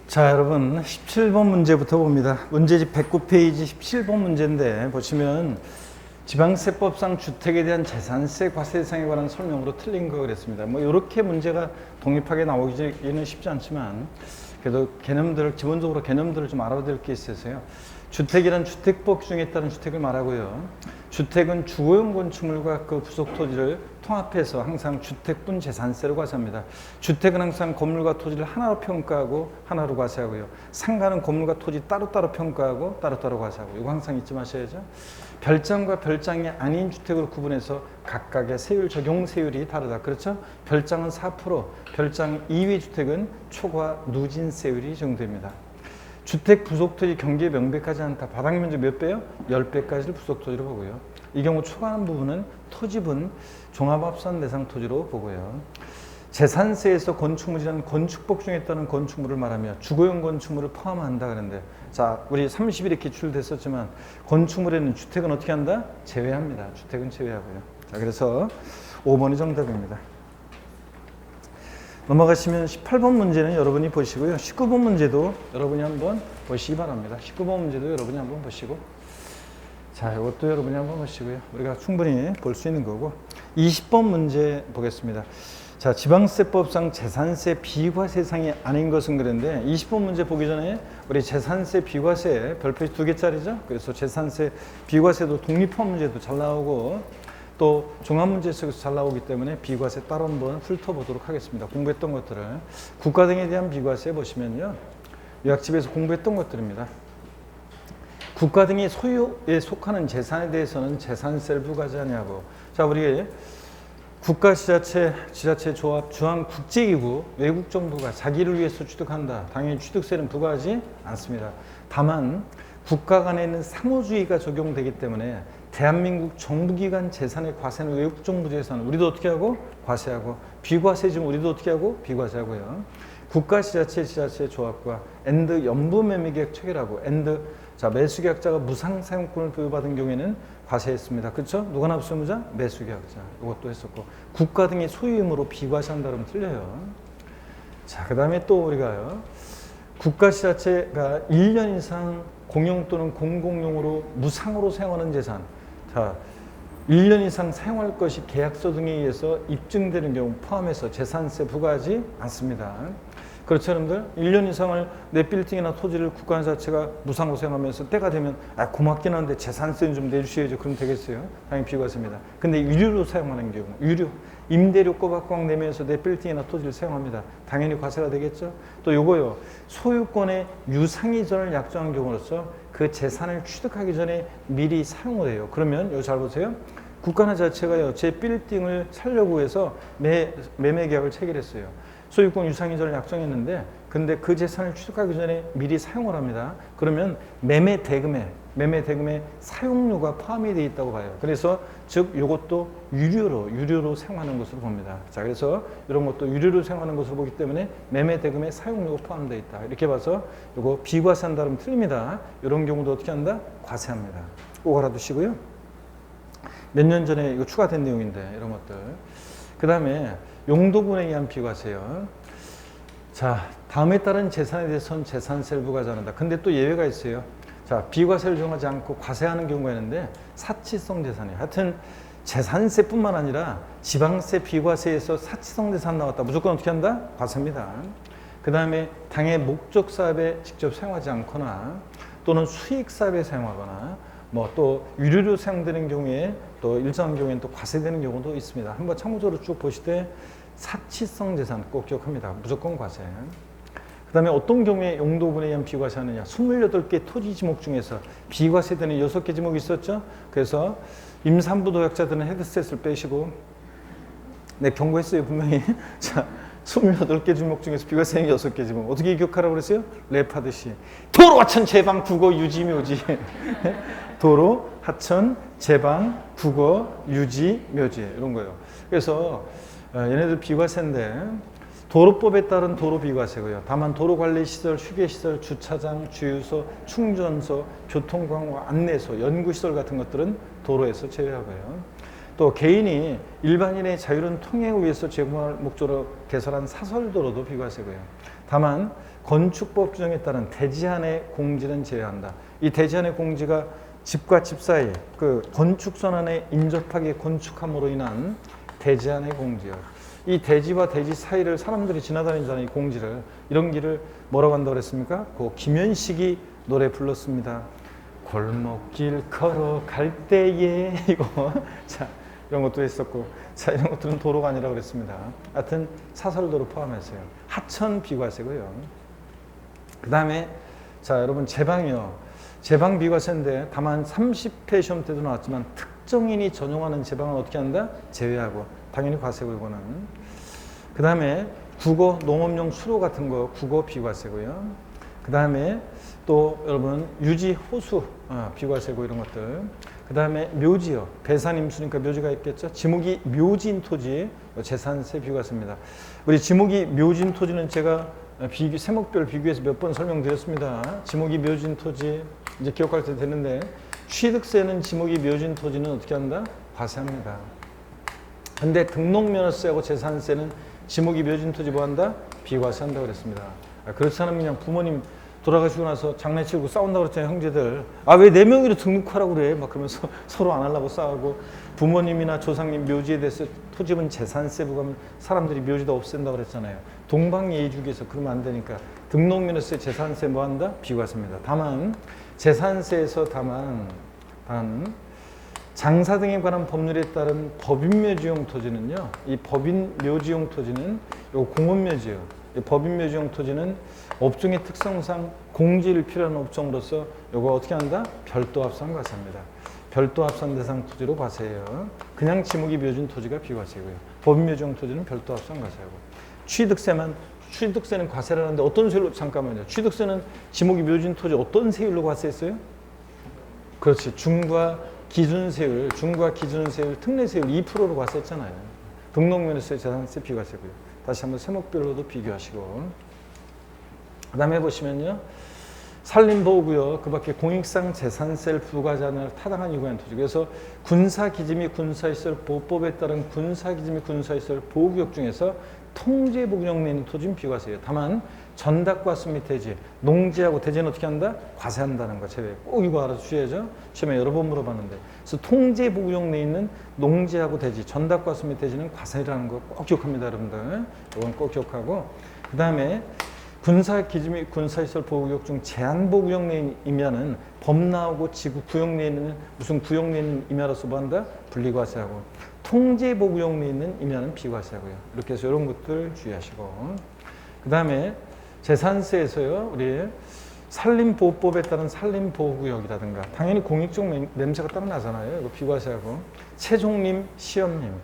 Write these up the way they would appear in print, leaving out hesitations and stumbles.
자, 여러분 17번 문제부터 봅니다. 문제집 109페이지 17번 문제인데 보시면 지방세법상 주택에 대한 재산세 과세 대상에 관한 설명으로 틀린 거 그랬습니다. 뭐 이렇게 문제가 독립하게 나오기는 쉽지 않지만 그래도 개념들을 기본적으로 개념들을 좀 알아야 될 게 있어서요. 주택이란 주택법 규정에 따른 주택을 말하고요. 주택은 주거용 건축물과 그 부속 토지를 통합해서 항상 주택분 재산세를 과세합니다. 주택은 항상 건물과 토지를 하나로 평가하고 하나로 과세하고요. 상가는 건물과 토지 따로따로 평가하고 따로따로 과세하고, 이거 항상 잊지 마셔야죠. 별장과 별장이 아닌 주택으로 구분해서 각각의 세율, 적용 세율이 다르다. 그렇죠? 별장은 4%, 별장 이외 주택은 초과 누진세율이 적용됩니다. 주택 부속토지 경계에 명백하지 않다. 바닥 면적 몇 배요? 10배까지를 부속토지로 보고요. 이 경우 초과하는 부분은 토지분 종합합산 대상 토지로 보고요. 재산세에서 건축물이라는 건축법 중에 따른 건축물을 말하며 주거용 건축물을 포함한다 그랬는데, 자, 우리 30일에 기출됐었지만 건축물에는 주택은 어떻게 한다? 제외합니다. 주택은 제외하고요. 자, 그래서 5번이 정답입니다. 넘어가시면 18번 문제는 여러분이 보시고요. 19번 문제도 여러분이 한번 보시기 바랍니다. 19번 문제도 여러분이 한번 보시고, 자, 이것도 여러분이 한번 보시고요. 우리가 충분히 볼 수 있는 거고, 20번 문제 보겠습니다. 자, 지방세법상 재산세 비과세상이 아닌 것은 그런데 20번 문제 보기 전에 우리 재산세 비과세 별표지 2개짜리죠. 그래서 재산세 비과세도 독립화 문제도 잘 나오고 또 종합문제 속에서 잘 나오기 때문에 비과세 따로 한번 훑어보도록 하겠습니다. 공부했던 것들을 국가 등에 대한 비과세 보시면요, 요약집에서 공부했던 것들입니다. 국가 등이 소유에 속하는 재산에 대해서는 재산세를 부과하지 아니하고, 자, 우리 국가, 지자체, 조합, 주한 국제기구, 외국 정부가 자기를 위해서 취득한다. 당연히 취득세는 부과하지 않습니다. 다만 국가 간에 있는 상호주의가 적용되기 때문에 대한민국 정부기관 재산의 과세는 외국 정부 재산은 우리도 어떻게 하고? 과세하고, 비과세지만 우리도 어떻게 하고? 비과세하고요. 국가, 지자체, 조합과 엔드 연부매매계약 체결하고, 엔드, 자, 매수계약자가 무상사용권을 부여받은 경우에는 과세했습니다. 그렇죠? 누가 납세의무자? 매수계약자. 이것도 했었고, 국가 등의 소유임으로 비과세한다 그러면 틀려요. 자, 그 다음에 또 우리가요, 국가, 지자체가 1년 이상 공용 또는 공공용으로 무상으로 사용하는 재산, 자, 1년 이상 사용할 것이 계약서 등에 의해서 입증되는 경우 포함해서 재산세 부과하지 않습니다. 그렇죠, 여러분들? 1년 이상을 내 빌딩이나 토지를 국가 자체가 무상으로 사용하면서 때가 되면 고맙긴 한데 재산세는 좀 내주셔야죠. 그럼 되겠어요? 당연히 비과세입니다. 근데 유료로 사용하는 경우, 유료, 임대료 꼬박꼬박 내면서 내 빌딩이나 토지를 사용합니다. 당연히 과세가 되겠죠? 또 요거요, 소유권의 유상이전을 약정한 경우로서 그 재산을 취득하기 전에 미리 사용을 해요. 그러면 여기 잘 보세요. 국가나 자체가요, 제 빌딩을 살려고 해서 매매 계약을 체결했어요. 소유권 유상이전을 약정했는데, 근데 그 재산을 취득하기 전에 미리 사용을 합니다. 그러면 매매 대금에 사용료가 포함이 되어 있다고 봐요. 그래서 즉 이것도 유료로 사용하는 것으로 봅니다. 자, 그래서 이런 것도 유료로 사용하는 것으로 보기 때문에 매매 대금에 사용료가 포함되어 있다. 이렇게 봐서 이거 비과세한다 그러면 틀립니다. 이런 경우도 어떻게 한다? 과세합니다. 꼭 알아두시고요. 몇 년 전에 이거 추가된 내용인데 이런 것들. 그 다음에 용도분에 의한 비과세요. 자, 다음에 따른 재산에 대해서는 재산세를 부과하지 않는다. 근데 또 예외가 있어요. 자, 비과세를 정하지 않고 과세하는 경우가 있는데 사치성 재산이에요. 하여튼 재산세뿐만 아니라 지방세 비과세에서 사치성 재산 나왔다. 무조건 어떻게 한다? 과세입니다. 그 다음에 당의 목적 사업에 직접 사용하지 않거나 또는 수익 사업에 사용하거나 뭐 또 유료로 사용되는 경우에 또 일정한 경우에는 또 과세되는 경우도 있습니다. 한번 참고적으로 쭉 보실 때 사치성 재산 꼭 기억합니다. 무조건 과세. 그 다음에 어떤 경우에 용도분에 의한 비과세하느냐. 28개 토지 지목 중에서 비과세되는 6개 지목이 있었죠. 그래서 임산부 도약자들은 헤드셋을 빼시고, 네, 경고했어요 분명히. 자, 28개 지목 중에서 비과세는 6개 지목. 어떻게 기억하라고 그랬어요? 랩하듯이. 도로, 하천, 제방, 국어, 유지, 묘지. 도로, 하천, 제방, 국어, 유지, 묘지. 이런 거예요. 그래서 얘네들 비과세인데 도로법에 따른 도로 비과세고요. 다만 도로관리시설, 휴게시설, 주차장, 주유소, 충전소, 교통광고, 안내소, 연구시설 같은 것들은 도로에서 제외하고요. 또 개인이 일반인의 자유로운 통행을 위해서 제공할 목적으로 개설한 사설도로도 비과세고요. 다만 건축법 규정에 따른 대지안의 공지는 제외한다. 이 대지안의 공지가 집과 집 사이 그 건축선 안에 인접하게 건축함으로 인한 대지안의 공지요. 이 대지와 대지 사이를 사람들이 지나다니잖아요. 이 공지를. 이런 길을 뭐라고 한다고 그랬습니까? 그 김현식이 노래 불렀습니다. 골목길 걸어갈 때에 이거 자 이런 것도 했었고 자 이런 것들은 도로가 아니라고 그랬습니다. 하여튼 사설도로 포함했어요. 하천 비과세고요. 그 다음에 자 여러분 제방이요. 제방 비과세인데 다만 30회 시험 때도 나왔지만 특정인이 전용하는 제방은 어떻게 한다? 제외하고 당연히 과세고 이거는. 그 다음에 국어 농업용 수로 같은 거 국어 비과세고요. 그 다음에 또 여러분 유지 호수 비과세고 이런 것들. 그 다음에 묘지요. 배산임수니까 묘지가 있겠죠. 지목이 묘지인 토지 재산세 비과세입니다. 우리 지목이 묘지인 토지는 제가 세목별 비교해서 몇 번 설명드렸습니다. 지목이 묘지인 토지 이제 기억할 때 되는데 취득세는 지목이 묘지인 토지는 어떻게 한다? 과세합니다. 근데 등록면허세하고 재산세는 지목이 묘지인 토지 뭐 한다? 비과세한다고 그랬습니다. 그렇지 않으면 그냥 부모님 돌아가시고 나서 장난치고 싸운다고 그랬잖아요, 형제들. 아, 왜 내 명의로 등록하라고 그래? 막 그러면서 서로 안 하려고 싸우고 부모님이나 조상님 묘지에 대해서 토지분 재산세 부과하면 사람들이 묘지도 없앤다고 그랬잖아요. 동방예의주기에서 그러면 안 되니까 등록면허세, 재산세 뭐 한다? 비과세입니다. 다만 재산세에서 단 장사 등에 관한 법률에 따른 법인묘지용 토지는요. 이 법인묘지용 토지는 요 공원묘지예요. 이 법인묘지용 토지는 업종의 특성상 공지를 필요한 업종으로서 요거 어떻게 한다? 별도 합산 과세입니다. 별도 합산 대상 토지로 과세해요. 그냥 지목이 묘지인 토지가 비과세고요. 법인묘지용 토지는 별도 합산 과세하고. 취득세는 과세라는데 어떤 세율로 잠깐만요. 취득세는 지목이 묘지인 토지 어떤 세율로 과세했어요? 그렇지. 중과 기준세율, 특례세율 2%로 과세했잖아요. 등록면허세, 재산세 비과세고요. 다시 한번 세목별로도 비교하시고. 그 다음에 보시면요. 산림보호구역, 그 밖에 공익상 재산세를 부과하지 않을 타당한 이유가 있는 토지. 그래서 군사기지 및 군사시설 보호법에 따른 군사기지 및 군사시설 보호구역 중에서 통제복용 내에 있는 토지는 비과세예요. 다만 전닭과 숲 및 대지, 농지하고 대지는 어떻게 한다? 과세한다는 거 제외. 꼭 이거 알아서 주셔야죠. 시험에 여러 번 물어봤는데. 그래서 통제복용 내에 있는 농지하고 대지, 전닭과 숲 및 대지는 과세라는 거 꼭 기억합니다, 여러분들. 이건 꼭 기억하고. 그 다음에 군사기지 및 군사시설 보호구역 중 제한보호구역 내에 임야는 범나하고 지구 구역 내에 있는 무슨 구역 내에 있는 임야로서 뭐 한다? 분리과세하고 통제보호구역 내에 있는 임야는 비과세하고요. 이렇게 해서 이런 것들 주의하시고. 그 다음에 재산세에서요. 우리 산림보호법에 따른 산림보호구역이라든가 당연히 공익적 냄새가 따로 나잖아요. 이거 비과세하고 최종림, 시험림,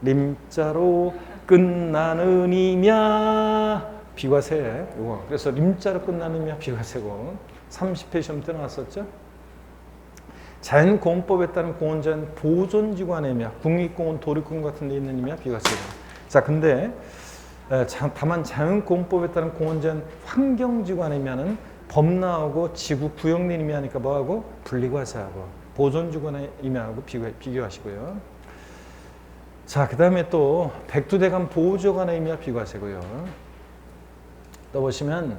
림자로 끝나는 임야 비과세 이거. 그래서 림자로 끝나는 임야 비과세고 30회 시험 때 나왔었죠. 자연공원법에 따른 공원자연 보존지구안의 임야, 국립공원, 도립공원 같은 데 있는 임야 비과세고. 자, 근데 다만 자연공원법에 따른 공원자연 환경지구안의 임야는 범나하고 지구 구역 내 임야니까 뭐하고 분리과세하고 보존지구안의 임야하고 비교하시고요. 자, 그 다음에 또 백두대간 보호지역안의 임야 비과세고요. 또 보시면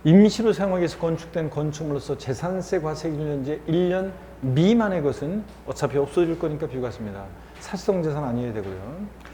임시로 사용하기 위해서 건축된 건축물로서 재산세 과세 기준 현재 1년 미만의 것은 어차피 없어질 거니까 비과세입니다. 사실성 재산 아니어야 되고요.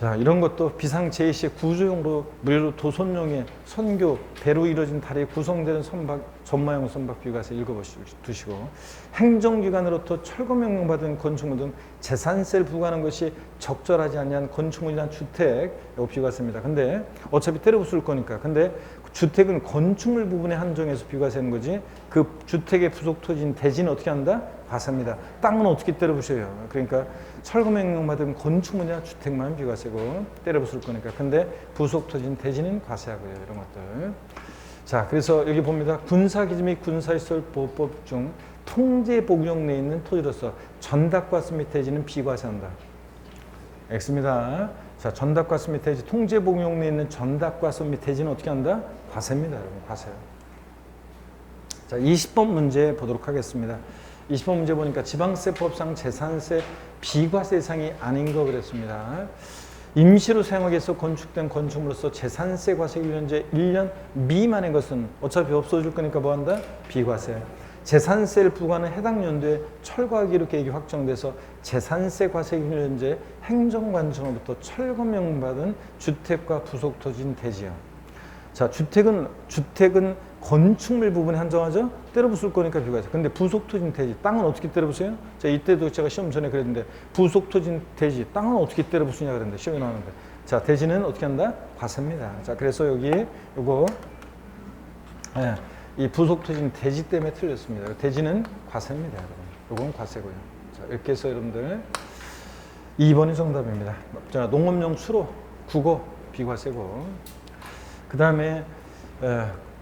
자, 이런 것도 비상 제의 시에 구조용으로 무료로 도선용의 선교, 배로 이루어진 다리에 구성되는 선박, 전마용 선박 비과세 읽어두시고 행정기관으로부터 철거명령 받은 건축물 등 재산세를 부과하는 것이 적절하지 아니한 건축물이나 주택, 이거 비과세입니다. 근데 어차피 때려 부술 거니까. 근데 주택은 건축물 부분에 한정해서 비과세하는 거지 그 주택의 부속 토지인 대지는 어떻게 한다? 과세입니다. 땅은 어떻게 때려 부셔요? 그러니까 철거명령 받은 건축물이나 주택만 비과세고 때려 부술 거니까. 근데 부속 토지인 대지는 과세하고요. 이런 것들. 자, 그래서 여기 봅니다. 군사기지 및 군사시설 보호법 중 통제복용 내에 있는 토지로서 전닭과 숲 및 대지는 비과세한다. X입니다. 자, 전닭과 숲 및 대지, 통제복용 내에 있는 전닭과 숲 및 대지는 어떻게 한다? 과세입니다, 여러분. 과세요. 자, 20번 문제 보도록 하겠습니다. 20번 문제 보니까 지방세법상 재산세 비과세상이 아닌 거 그랬습니다. 임시로 사용하기 위해서 건축된 건축물로서 재산세 과세 1년제 1년 미만의 것은 어차피 없어질 거니까 뭐한다? 비과세. 재산세를 부과하는 해당 연도에 철거하기로 계획이 확정돼서 재산세 과세 1년제 행정관청으로부터 철거명받은 주택과 부속토지인 대지요. 자, 주택은 건축물 부분에 한정하죠? 때려 부술 거니까 비과세. 근데 부속토지인 대지, 땅은 어떻게 때려 부수요? 자, 이때도 제가 시험 전에 그랬는데 부속토지인 대지, 땅은 어떻게 때려 부수냐 그랬는데 시험이 나오는데. 자, 대지는 어떻게 한다? 과세입니다. 자, 그래서 여기 요거 이 부속토지인 대지 때문에 틀렸습니다. 대지는 과세입니다, 여러분. 요건 과세고요. 자, 이렇게 해서 여러분들 2번이 정답입니다. 자, 농업용 수로 국어 비과세고. 그 다음에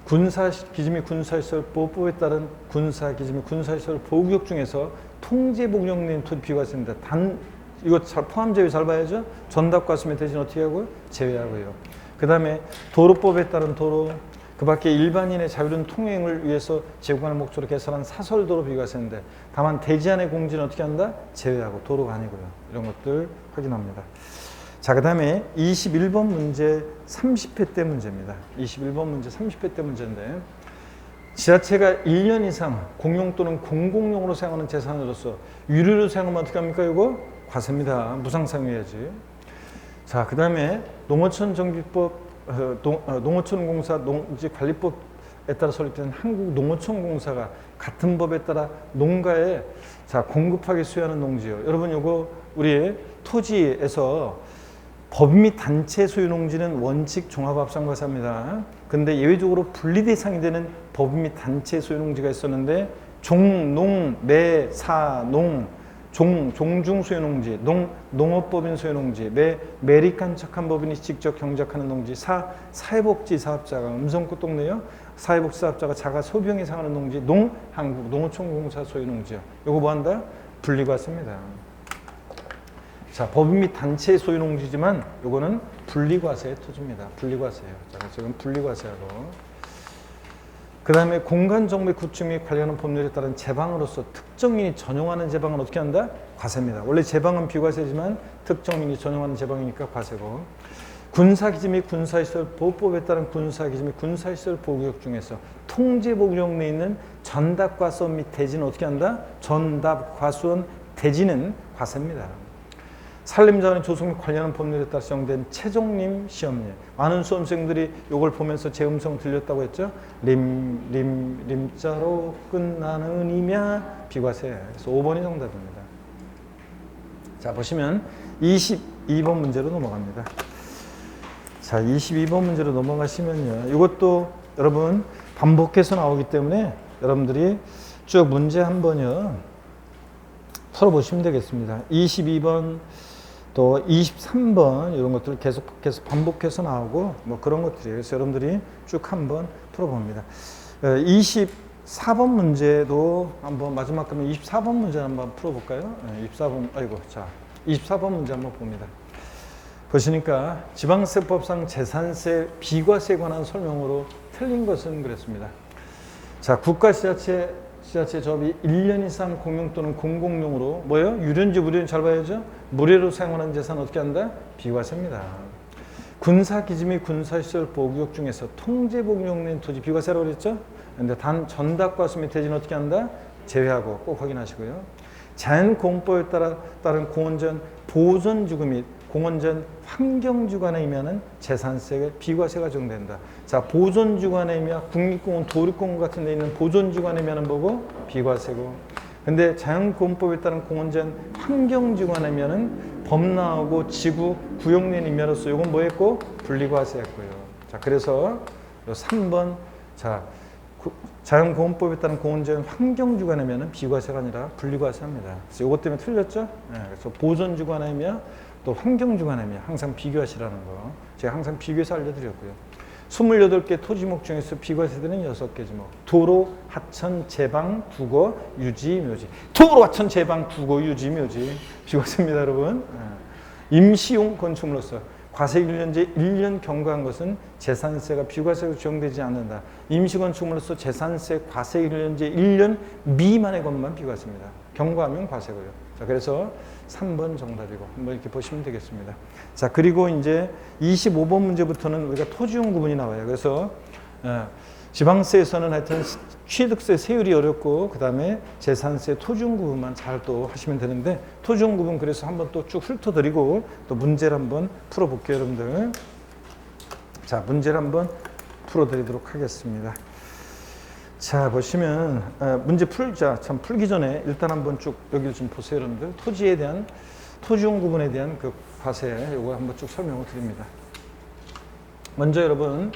군사기지 및 군사시설 보호법에 따른 군사기지 및 군사시설 보호구역 중에서 통제복용된 토지 비과세입니다. 단 이거 포함 제외 잘 봐야죠. 전답과수면 대신 어떻게 하고요? 제외하고요. 그 다음에 도로법에 따른 도로, 그 밖에 일반인의 자유로운 통행을 위해서 제공하는 목적으로 개설한 사설도로 비과세인데 다만 대지 안의 공지는 어떻게 한다? 제외하고 도로가 아니고요. 이런 것들 확인합니다. 자, 그 다음에 21번 문제 30회 때 문제입니다. 21번 문제 30회 때 문제인데 지자체가 1년 이상 공용 또는 공공용으로 사용하는 재산으로서 유료로 사용하면 어떻게 합니까? 이거 과세입니다. 무상 사용해야지. 자, 그 다음에 농어촌 정비법, 농어촌공사 농지관리법에 따라 설립된 한국농어촌공사가 같은 법에 따라 농가에 공급하게 수여하는 농지요. 여러분 요거 우리 토지에서 법 및 단체 소유 농지는 원칙 종합합산과세입니다. 근데 예외적으로 분리 대상이 되는 법 및 단체 소유 농지가 있었는데 종, 농, 매, 사, 농, 종중 소유 농지, 농업법인 소유 농지, 매립간척한 법인이 직접 경작하는 농지, 사회복지 사업자가 음성구 동네요. 사회복지 사업자가 자가 소비용에 상하는 농지, 한국 농어촌공사 소유 농지요. 요거 뭐 한다? 분리과세입니다. 자, 법인 및 단체 소유 농지지만 요거는 분리과세의 토지입니다. 분리과세예요. 자, 지금 분리과세하고. 그 다음에 공간정비 구축 및 관련한 법률에 따른 제방으로서 특정인이 전용하는 제방은 어떻게 한다? 과세입니다. 원래 제방은 비과세지만 특정인이 전용하는 제방이니까 과세고. 군사기지 및 군사시설 보호법에 따른 군사기지 및 군사시설 보호구역 중에서 통제복용 내에 있는 전답과수원 및 대지는 어떻게 한다? 전답과수원 대지는 과세입니다. 산림자원의 조성 및 관련한 법률에 따라 정된 최종림 시험님. 많은 수험생들이 이걸 보면서 제 음성 들렸다고 했죠. 림자로 끝나는 이며 비과세. 그래서 5번이 정답입니다. 자, 보시면 22번 문제로 넘어갑니다. 자, 22번 문제로 넘어가시면요. 이것도 여러분 반복해서 나오기 때문에 여러분들이 쭉 문제 한번요 풀어보시면 되겠습니다. 22번 또 23번 이런 것들을 계속해서 반복해서 나오고 뭐 그런 것들이에요. 그래서 여러분들이 쭉 한번 풀어봅니다. 24번 문제도 한번 마지막 그러면 24번 문제 한번 풀어볼까요? 24번 문제 한번 봅니다. 보시니까 지방세법상 재산세 비과세에 관한 설명으로 틀린 것은 그랬습니다. 자, 국가지자체 조합이 1년 이상 공용 또는 공공용으로 뭐예요? 유료인지 무료인지 잘 봐야죠. 무료로 사용하는 재산 어떻게 한다? 비과세입니다. 군사기지 및 군사시설 보호구역 중에서 통제복용된 토지 비과세라고 그랬죠? 근데 단 전답과수 및 대지는 어떻게 한다? 제외하고 꼭 확인하시고요. 자연공법에 따른 공원전 보존지구 및 공원전 환경주관에 의미하는 재산세 비과세가 적용된다. 자, 보존주관에 의미하 국립공원, 도립공원 같은 데 있는 보존주관에 의미하는 뭐고? 비과세고. 근데 자연공법에 따른 공원전 환경주관에 의미하는 범람하고 지구 구역내 의미로서 이건 뭐 했고? 분리과세였고요. 자, 그래서 3번 자, 자연공원법에 따른 공원전 환경주관에 의미하는 비과세가 아니라 분리과세입니다. 그래서 이것 때문에 틀렸죠? 네, 그래서 보존주관에 의미하 또 환경주관에 항상 비교하시라는 거 제가 항상 비교해서 알려드렸고요. 28개 토지목 중에서 비과세되는 6개 지목. 도로, 하천, 제방, 국어, 유지, 묘지. 도로, 하천, 제방, 국어, 유지, 묘지. 비과세입니다, 여러분. 임시용 건축물로서 과세 1년제 1년 경과한 것은 재산세가 비과세로 적용되지 않는다. 임시건축물로서 재산세 과세 1년제 1년 미만의 것만 비과세입니다. 경과하면 과세고요. 자, 그래서 3번 정답이고 한번 이렇게 보시면 되겠습니다. 자, 그리고 이제 25번 문제부터는 우리가 토지용 구분이 나와요. 그래서 지방세에서는 하여튼 취득세 세율이 어렵고 그 다음에 재산세 토지용 구분만 잘 또 하시면 되는데 토지용 구분 그래서 한번 또 쭉 훑어드리고 또 문제를 한번 풀어볼게요, 여러분들. 자, 문제를 한번 풀어드리도록 하겠습니다. 자, 보시면 문제 풀자 참 풀기 전에 일단 한번 쭉 여기를 좀 보세요, 여러분들. 토지에 대한 토지용 구분에 대한 그 과세 요거 한번 쭉 설명을 드립니다. 먼저 여러분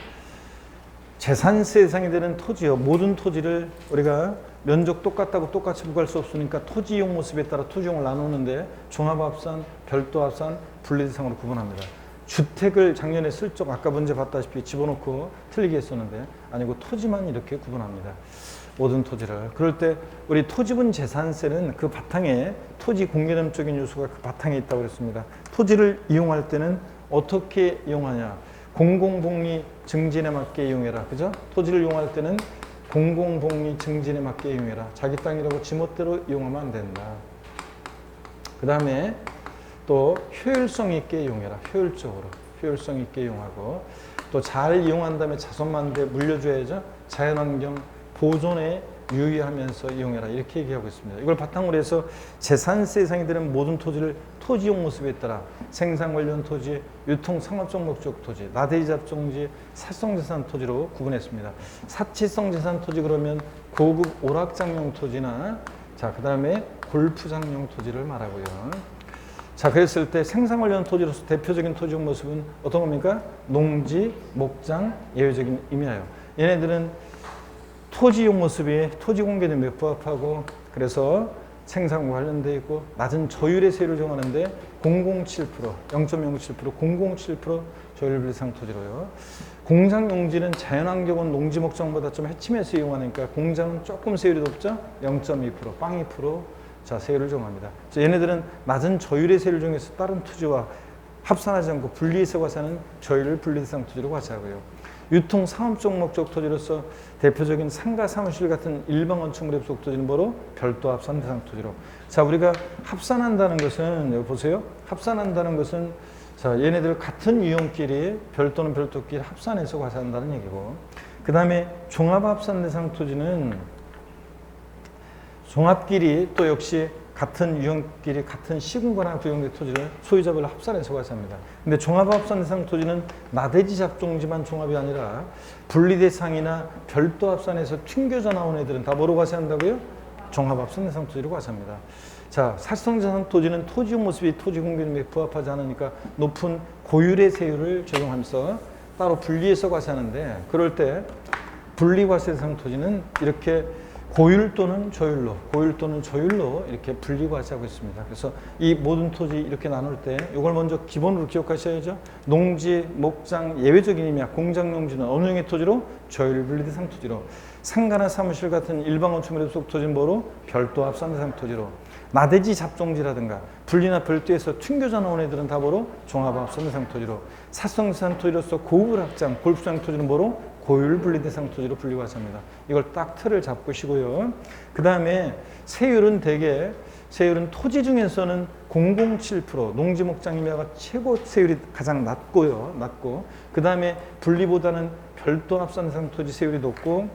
재산세 대상이 되는 토지요. 모든 토지를 우리가 면적 똑같다고 똑같이 부과할 수 없으니까 토지 이용 모습에 따라 토지용을 나누는데 종합합산, 별도합산, 분리대상으로 구분합니다. 주택을 작년에 슬쩍 아까 문제 봤다시피 집어넣고 틀리게 했었는데 아니고 토지만 이렇게 구분합니다. 모든 토지를. 그럴 때 우리 토지분 재산세는 그 바탕에 토지 공개념적인 요소가 그 바탕에 있다고 그랬습니다. 토지를 이용할 때는 어떻게 이용하냐. 공공복리 증진에 맞게 이용해라. 그죠? 토지를 이용할 때는 공공복리 증진에 맞게 이용해라. 자기 땅이라고 지멋대로 이용하면 안 된다. 그 다음에 또 효율성 있게 이용해라. 효율성 있게 이용하고 또 잘 이용한 다음에 자손만대 물려줘야죠. 자연환경 보존에 유의하면서 이용해라. 이렇게 얘기하고 있습니다. 이걸 바탕으로 해서 재산세 대상이 되는 모든 토지를 토지용 모습에 따라 생산 관련 토지, 유통 상업적 목적 토지, 나대지 잡종지, 사성재산 토지로 구분했습니다. 사치성 재산 토지 그러면 고급 오락장용 토지나 자, 그 다음에 골프장용 토지를 말하고요. 자, 그랬을 때 생산 관련 토지로서 대표적인 토지용 모습은 어떤 겁니까? 농지, 목장, 예외적인 의미하여. 얘네들은 토지용 모습이 토지 공개념에 부합하고 그래서 생산과 관련되어 있고 낮은 저율의 세율을 정하는데 0.07%, 0.07% 저율 비례상 토지로요. 공장 용지는 자연환경은 농지 목장보다 좀 해침해서 이용하니까 공장은 조금 세율이 높죠? 0.2%, 0.2% 자, 세율을 정합니다. 얘네들은 낮은 저율의 세율을 정해서 다른 토지와 합산하지 않고 분리해서 과세하는 저율 분리대상 토지로 과세하고요. 유통 상업적 목적 토지로서 대표적인 상가 사무실 같은 일반 건축물의 부속 토지는 뭐로? 별도 합산 대상 토지로. 자, 우리가 합산한다는 것은 여기 보세요. 합산한다는 것은 자, 얘네들 같은 유형끼리 별도는 별도끼리 합산해서 과세한다는 얘기고. 그 다음에 종합 합산 대상 토지는 종합끼리 또 역시 같은 유형끼리 같은 시군과나 구형의 토지를 소유자별로 합산해서 과세합니다. 근데 종합합산 대상 토지는 나대지 잡종지만 종합이 아니라 분리대상이나 별도 합산에서 튕겨져 나온 애들은 다 뭐로 과세한다고요? 종합합산 대상 토지로 과세합니다. 자, 사실성재산 토지는 토지용 모습이 토지 공개념에 부합하지 않으니까 높은 고율의 세율을 적용하면서 따로 분리해서 과세하는데 그럴 때 분리과세 대상 토지는 이렇게 고율 또는 저율로 이렇게 분리과세하고 있습니다. 그래서 이 모든 토지 이렇게 나눌 때 이걸 먼저 기본으로 기억하셔야죠. 농지, 목장, 예외적인 의미야. 공장 용지는 어느 형의 토지로? 저율 분리대상 토지로. 상가나 사무실 같은 일반 건축물의 부속 토지는 뭐로? 별도 합산 대상 토지로. 나대지 잡종지라든가 분리나 별도에서 튕겨져 나온 애들은 다 뭐로? 종합 합산 대상 토지로. 사성재산 토지로서 고급 확장, 골프장 토지는 뭐로? 고율 분리대상 토지로 분리과세합니다. 이걸 딱 틀을 잡으시고요. 그 다음에 세율은 세율은 토지 중에서는 0.07% 농지 목장이면 최고 세율이 가장 낮고요. 낮고 그 다음에 분리보다는 별도 합산 대상 토지 세율이 높고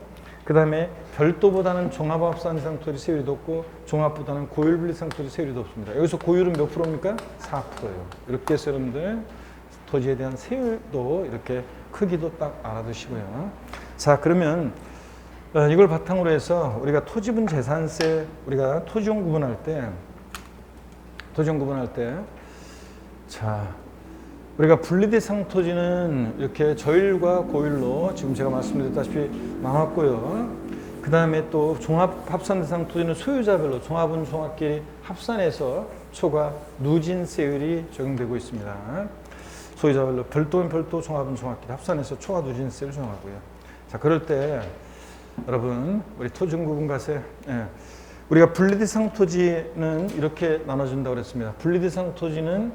그 다음에 별도보다는 종합 합산 대상 토지 세율이 높고 종합보다는 고율 분리대상 토지 세율이 높습니다. 여기서 고율은 몇 프로입니까? 4%예요. 이렇게 해서 여러분들 토지에 대한 세율도 이렇게 크기도 딱 알아두시고요. 자, 그러면 이걸 바탕으로 해서 우리가 토지분 재산세 우리가 토지용 구분할 때 자, 우리가 분리대상 토지는 이렇게 저율과 고율로 지금 제가 말씀드렸다시피 나눴고요. 그 다음에 또 종합합산대상 토지는 소유자별로 종합은 종합끼리 합산해서 초과 누진세율이 적용되고 있습니다. 소유자별로 별도는 별도, 종합은 종합끼리 합산해서 초과 누진세를 정하고요. 자, 그럴 때 여러분 우리 토지용 구분과세 우리가 분리대상 토지는 이렇게 나눠준다고 그랬습니다. 분리대상 토지는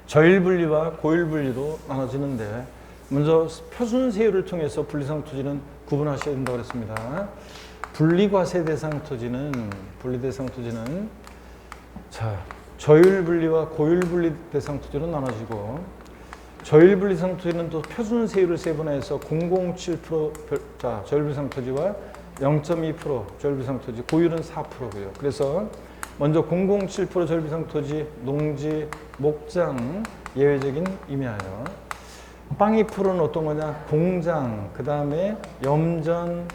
저율분리와 고율분리로 나눠지는데 먼저 표준세율을 통해서 분리대상 토지는 구분하셔야 된다고 그랬습니다. 분리과세 대상 토지는 자, 저율분리와 고율분리 대상 토지로 나눠지고, 저율분리 대상 토지는 또 표준세율을 세분화해서 0.07% 자, 저율분리 대상 토지와 0.2% 저율분리 대상 토지, 고율은 4%고요. 그래서 먼저 0.07% 저율분리 대상 토지, 농지, 목장 예외적인 의미하여, 빵 2%는 어떤 거냐? 공장, 그 다음에 염전,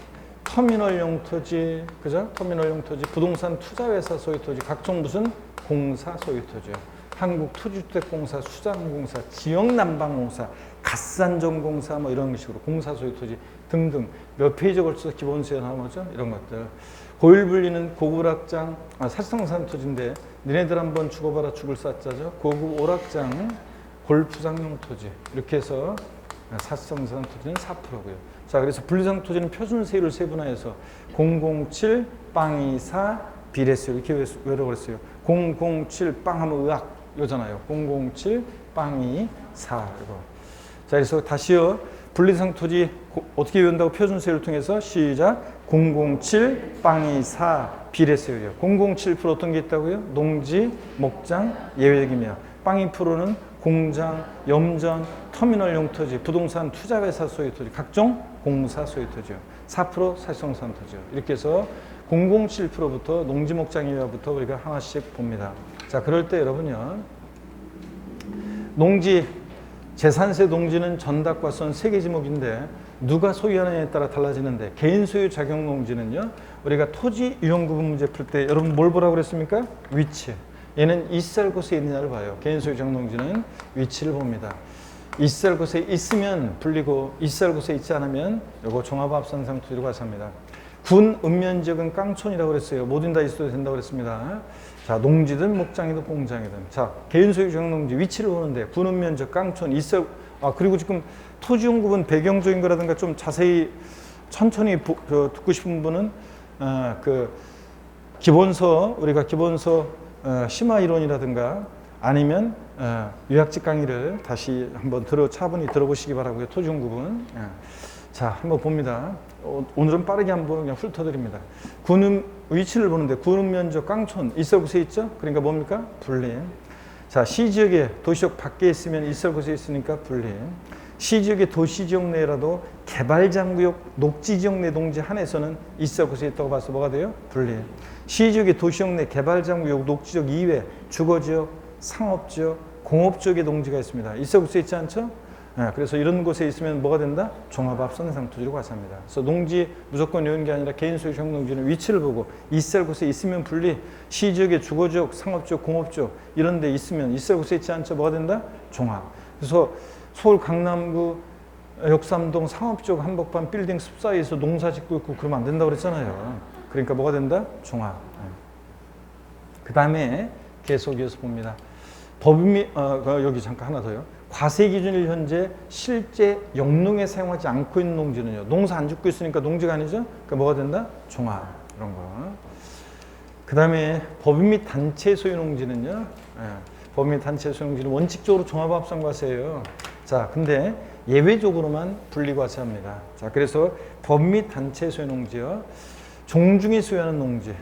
터미널용 토지, 그죠? 터미널용 토지, 부동산 투자회사 소유 토지, 각종 무슨 공사 소유 토지요. 한국토지주택공사, 수자공사, 지역난방공사, 갓산정공사 뭐 이런 식으로 공사 소유 토지 등등 몇 페이지에 걸쳐서 기본세에 나오죠. 이런 것들. 고율분리는 고급 오락장, 사실상 토지인데 니네들 한번 죽어봐라 죽을 사자죠. 고급 오락장, 골프장용 토지 이렇게 해서 사실상 토지는 4%고요. 자, 그래서 분리상 토지는 표준세율을 세분화해서 007, 빵이 4, 비례세율 이렇게 외우라고 그랬어요. 007 빵 하면 의학 이거잖아요. 007 빵이 4 이거. 자, 그래서 다시요. 분리상 토지 어떻게 외운다고? 표준세율을 통해서 시작. 007 빵이 4 비례세율이요. 007% 어떤 게 있다고요? 농지, 목장 예외적이며, 빵 2%는 공장, 염전, 터미널용 토지, 부동산 투자회사 소유 토지, 각종 공사 소유 토지요. 4% 사실상 토지요. 이렇게 해서 007%부터 농지, 목장 이하부터 우리가 하나씩 봅니다. 자, 그럴 때 여러분요, 농지, 재산세 농지는 전답과선 세개지목인데 누가 소유하느냐에 따라 달라지는데, 개인 소유 자격 농지는요, 우리가 토지 이용 구분 문제 풀 때 여러분 뭘 보라고 그랬습니까? 위치. 얘는 있을 곳에 있느냐를 봐요. 개인 소유 자격 농지는 위치를 봅니다. 있을 곳에 있으면 불리고, 있을 곳에 있지 않으면 이거 종합합산상 토지로 과세합니다. 군 읍면지역은 깡촌이라고 그랬어요. 뭐든 다 있어도 된다고 그랬습니다. 자, 농지든 목장이든 공장이든. 자, 개인 소유 자격 농지 위치를 보는데 군 읍면지역 깡촌 있을, 그리고 지금 토지용 구분 배경적인 거라든가 좀 자세히 천천히 듣고 싶은 분은 그 기본서, 우리가 기본서 심화 이론이라든가 아니면 요약집 강의를 다시 한번 차분히 들어보시기 바라고요. 토지용 구분. 자, 한번 봅니다. 오늘은 빠르게 한번 그냥 훑어드립니다. 군음 위치를 보는데 군음 면적 깡촌 있을 곳에 있죠? 그러니까 뭡니까? 분림. 자, 시지역에 도시역 밖에 있으면 있을 곳에 있으니까 분림. 시지역의 도시지역 내라도 개발장구역 녹지지역 내 농지 한해서는 있을 곳에 있다고 봐서 뭐가 돼요? 분림. 시지역의 도시역 내 개발장구역 녹지지역 이외 주거지역, 상업지역, 공업지역의 농지가 있습니다. 있을 곳에 있지 않죠? 그래서 이런 곳에 있으면 뭐가 된다? 종합합산상 토지로 과세합니다. 그래서 농지 무조건 이런 게 아니라 개인 소유 자격 농지는 위치를 보고 있을 곳에 있으면 분리, 시지역의 주거지역, 상업지역, 공업지역 이런 데 있으면 있을 곳에 있지 않죠? 뭐가 된다? 종합. 그래서 서울 강남구 역삼동 상업지역 한복판 빌딩 숲 사이에서 농사 짓고 있고 그러면 안 된다고 그랬잖아요. 그러니까 뭐가 된다? 종합. 그 다음에 계속 이어서 봅니다. 법인미, 여기 잠깐 하나 더요. 과세 기준일 현재 실제 영농에 사용하지 않고 있는 농지는요. 농사 안 짓고 있으니까 농지가 아니죠? 그러니까 뭐가 된다? 종합. 이런 거. 그 다음에 법인 및 단체 소유 농지는요. 법인 및 단체 소유 농지는 원칙적으로 종합합산과세예요. 자, 근데 예외적으로만 분리과세합니다. 자, 그래서 법인 및 단체 소유 농지요. 종중이 소유하는 농지.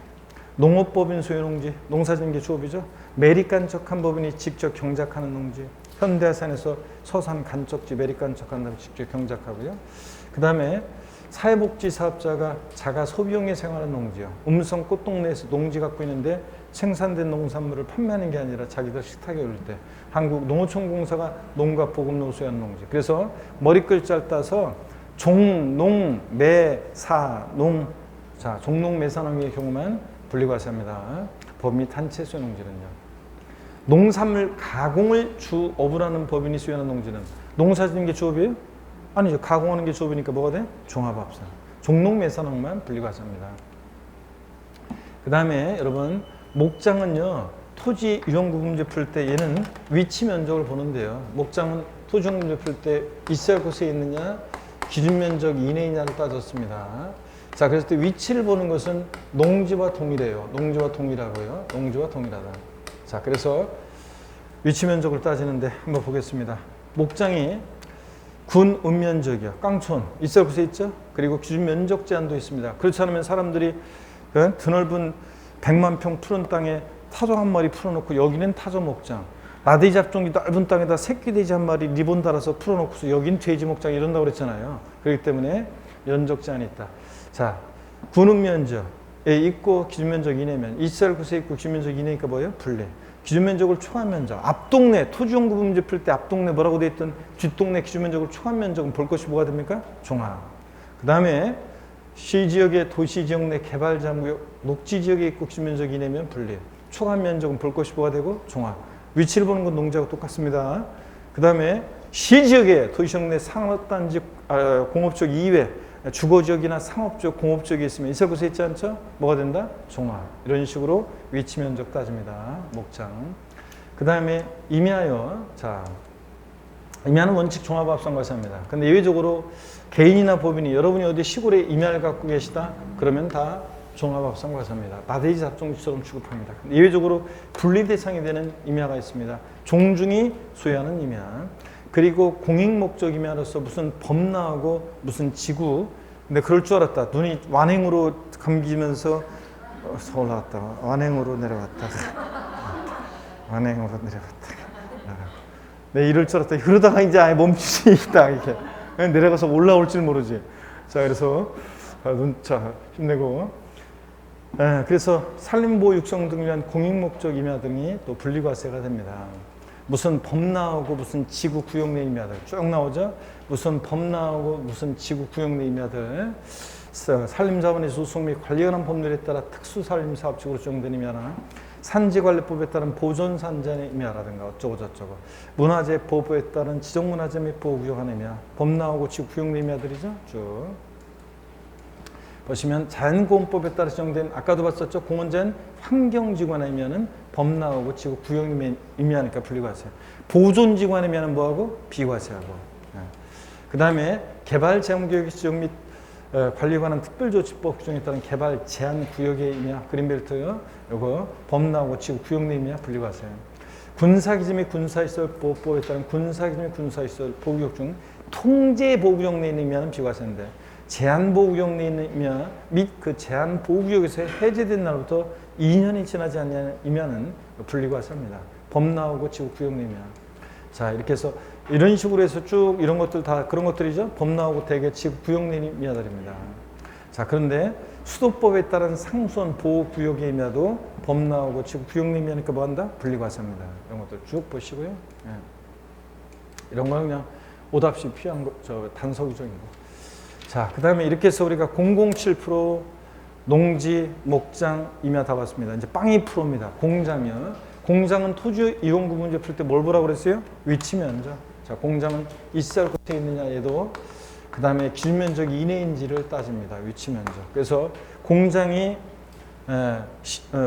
농업법인 소유 농지. 농사짓는 게 주업이죠. 매립간척한 법인이 직접 경작하는 농지. 현대해상에서 서산 간척지 매립간척한 다음에 직접 경작하고요. 그 다음에 사회복지사업자가 자가 소비용에 생활하는 농지요. 음성 꽃동네에서 농지 갖고 있는데 생산된 농산물을 판매하는 게 아니라 자기들 식탁에 올릴 때 한국농어촌공사가 농가 보급농 소유하는 농지. 그래서 머리글자를 따서 종농 매사 농. 자, 종농 매사농의 경우만 분리과세합니다. 법 및 단체 소유 농지는요. 농산물 가공을 주업으로 하는 법인이 소유하는 농지는 농사 짓는 게 주업이에요? 아니죠. 가공하는 게 주업이니까 뭐가 돼? 종합합산. 종농매산업만 분리과세합니다. 그 다음에 여러분 목장은요. 토지 이용구분 문제 풀 때 얘는 위치 면적을 보는데요. 목장은 토지 이용 문제 풀 때 있을 곳에 있느냐 기준 면적 이내이냐를 따졌습니다. 자, 그래서 때 위치를 보는 것은 농지와 동일해요. 농지와 동일하고요. 농지와 동일하다. 자, 그래서 위치 면적을 따지는데 한번 보겠습니다. 목장이 군 읍면적이요. 깡촌 있을 곳에 있죠. 그리고 기준 면적 제한도 있습니다. 그렇지 않으면 사람들이 드넓은 100만 평 푸른 땅에 타조 한 마리 풀어놓고 여기는 타조 목장, 라데이 잡종이 넓은 땅에다 새끼 돼지 한 마리 리본 달아서 풀어놓고서 여긴 돼지 목장 이런다고 그랬잖아요. 그렇기 때문에 면적 제한이 있다. 자, 군읍 면적에 있고 기준 면적 이내면 있을 곳에 있고 기준 면적 이내니까 뭐예요? 분리. 기준 면적을 초과한 면적. 앞 동네 토지 연구 문제 풀 때 앞 동네 뭐라고 돼 있던 뒷동네 기준 면적을 초과한 면적은 볼 것이 뭐가 됩니까? 종합. 그 다음에 시 지역의 도시 지역 내 개발 잠구역 녹지 지역에 있고 기준 면적 이내면 분리. 초과한 면적은 볼 것이 뭐가 되고 종합. 위치를 보는 건 농지하고 똑같습니다. 그 다음에 시 지역의 도시 지역 내 상업단지 공업적 이외 주거지역이나 상업적, 공업적이 있으면 있을 곳에 있지 않죠? 뭐가 된다? 종합. 이런 식으로 위치 면적 따집니다. 목장. 그 다음에 임야요. 자, 임야는 원칙 종합합산과세입니다. 근데 예외적으로 개인이나 법인이 여러분이 어디 시골에 임야를 갖고 계시다? 그러면 다 종합합산과세입니다. 나대지 잡종지처럼 취급합니다. 근데 예외적으로 분리 대상이 되는 임야가 있습니다. 종중이 소유하는 임야. 그리고 공익 목적 임야로서 무슨 범람하고 무슨 지구. 근데 그럴 줄 알았다. 눈이 완행으로 감기면서 서울 나왔다가 완행으로 내려갔다가 완행으로 내려갔다가 네, 이럴 줄 알았다. 그러다가 이제 아예 멈추시다 이렇게 내려가서 올라올 줄 모르지. 자, 그래서 눈차 힘내고. 그래서 산림보호 육성 등을 위한 공익 목적 임야 등이 또 분리과세가 됩니다. 무슨 범람하고 무슨 지구 구역 내 임야들 쭉 나오죠. 무슨 범람하고 무슨 지구 구역 내 임야들. 산림자본의 소송 및 관리에 관한 법률에 따라 특수산림사업지구로 지정된 임야나 산지관리법에 따른 보존산지의 임야라든가 어쩌고 저쩌고 문화재 보호법에 따른 지정문화재 및 보호구역 한 임야 범람하고 지구 구역 내 임야들이죠. 쭉 보시면 자연보호법에 따라 지정된 아까도 봤었죠. 공원자연 환경지구간의 임야는 범람하고 지구 구역 임야니까 분리과세. 보존지구간의 임야는 뭐하고? 비과세하고. 그 다음에 개발 제한구역의 지정 및 관리에 관한 특별조치법 규정에 따른 개발 제한 구역의 임야 그린벨트 요거 범람하고 지구 구역 내 임야 분리과세. 군사기지 및 군사시설 보호법에 따른 군사기지 및 군사시설 보호구역 중 통제 보호구역 내에 있는 임야는 비과세인데 제한보호구역 내에 있는 임야 및 그 제한보호구역에서 해제된 날부터 2년이 지나지 않는 임야는 분리과세입니다. 범람하고 지구 구역 내 임야. 자, 이렇게 해서 이런 식으로 해서 쭉 이런 것들 다 그런 것들이죠. 범람하고 대개 지구 구역 내 임야들입니다. 자, 그런데 수도법에 따른 상수원 보호구역의 임야도 범람하고 지구 구역 내 임야니까 뭐 한다? 분리과세입니다. 이런 것들 쭉 보시고요. 이런 거는 그냥 오답시 필요한 거, 단서 규정인 거. 자, 그 다음에 이렇게 해서 우리가 007% 농지, 목장, 임야 다 봤습니다. 이제 02%입니다. 공장이요. 공장은 토지 이용구 문제 풀 때 뭘 보라고 그랬어요? 위치 면적. 자, 공장은 있을 곳에 있느냐 얘도 그 다음에 기준 면적 이내인지를 따집니다. 위치 면적. 그래서 공장이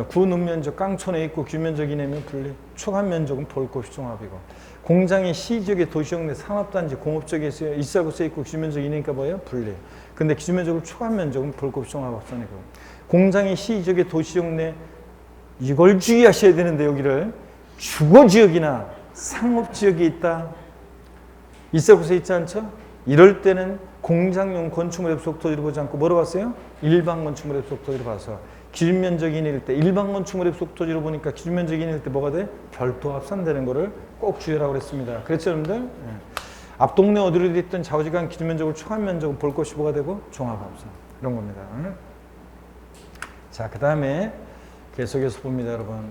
군읍 면적 깡촌에 있고 기준 면적 이내면 분리. 초간 면적은 볼 곳이 종합이고. 공장이 시지역의 도시역 내 산업단지 공업적에 있을 곳에 있고 기준 면적 이내니까 뭐예요? 분리. 근데 기준 면적을 초간 면적은 볼 곳이 종합합산이고. 공장이 시지역의 도시역 내 이걸 주의하셔야 되는데 여기를 주거지역이나 상업지역에 있다. 있을 곳에 있지 않죠? 이럴 때는 공장용 건축물 앱속 토지를 보지 않고 뭐로 봤어요? 일반 건축물 앱속 토지를 봐서 기준 면적 이내일 때 일반 건축물 앱속 토지로 보니까 기준 면적 이내일 때 뭐가 돼? 별도 합산되는 거를 꼭 주의하라고 그랬습니다. 그렇죠, 여러분들? 앞 동네 어디로 있든 좌우지간 기준 면적을 초과한 면적은 볼 것이 뭐가 되고 종합합산 이런 겁니다. 자, 그 다음에 계속해서 봅니다, 여러분.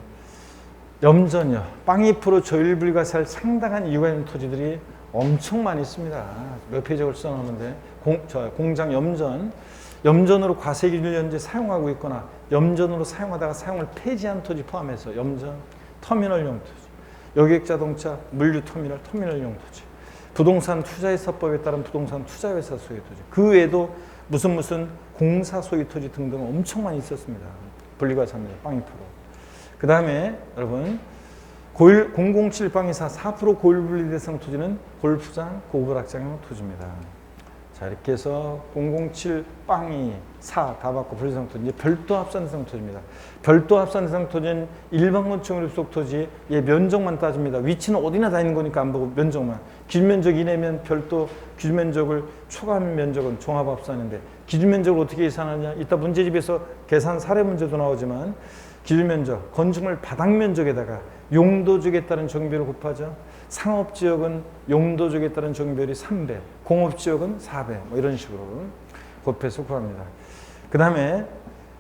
염전이요. 02% 조율 불가세할 상당한 이유가 있는 토지들이 엄청 많이 있습니다. 몇 페이지를 써놨는데 공장 염전, 염전으로 과세 기준을 현재 사용하고 있거나 염전으로 사용하다가 사용을 폐지한 토지 포함해서 염전, 터미널용 토지, 여객자동차, 물류터미널, 터미널용 토지, 부동산 투자회사법에 따른 부동산 투자회사 소유 토지, 그 외에도 무슨 공사 소유 토지 등등 엄청 많이 있었습니다. 분리과세입니다. 02%. 그 다음에 여러분 007 빵이사 4% 고일 분리 대상 토지는 골프장, 고불악장용 토지입니다. 자, 이렇게 해서 007, 빵이 4 다 받고 분리대상 토지. 이제 별도 합산 대상 토지입니다. 별도 합산 대상 토지는 일반 건축물 입속 토지, 얘 면적만 따집니다. 위치는 어디나 다 있는 거니까 안 보고 면적만. 기준면적 이내면 별도 기준면적을 초과하면 면적은 종합합산인데 기준면적을 어떻게 계산하냐? 이따 문제집에서 계산 사례 문제도 나오지만 기준면적, 건축물 바닥면적에다가 용도지역에 따른 적용비를 곱하죠. 상업지역은 용도지역에 따른 적용비율이 3배, 공업지역은 4배 뭐 이런 식으로 곱해서 구합니다. 그 다음에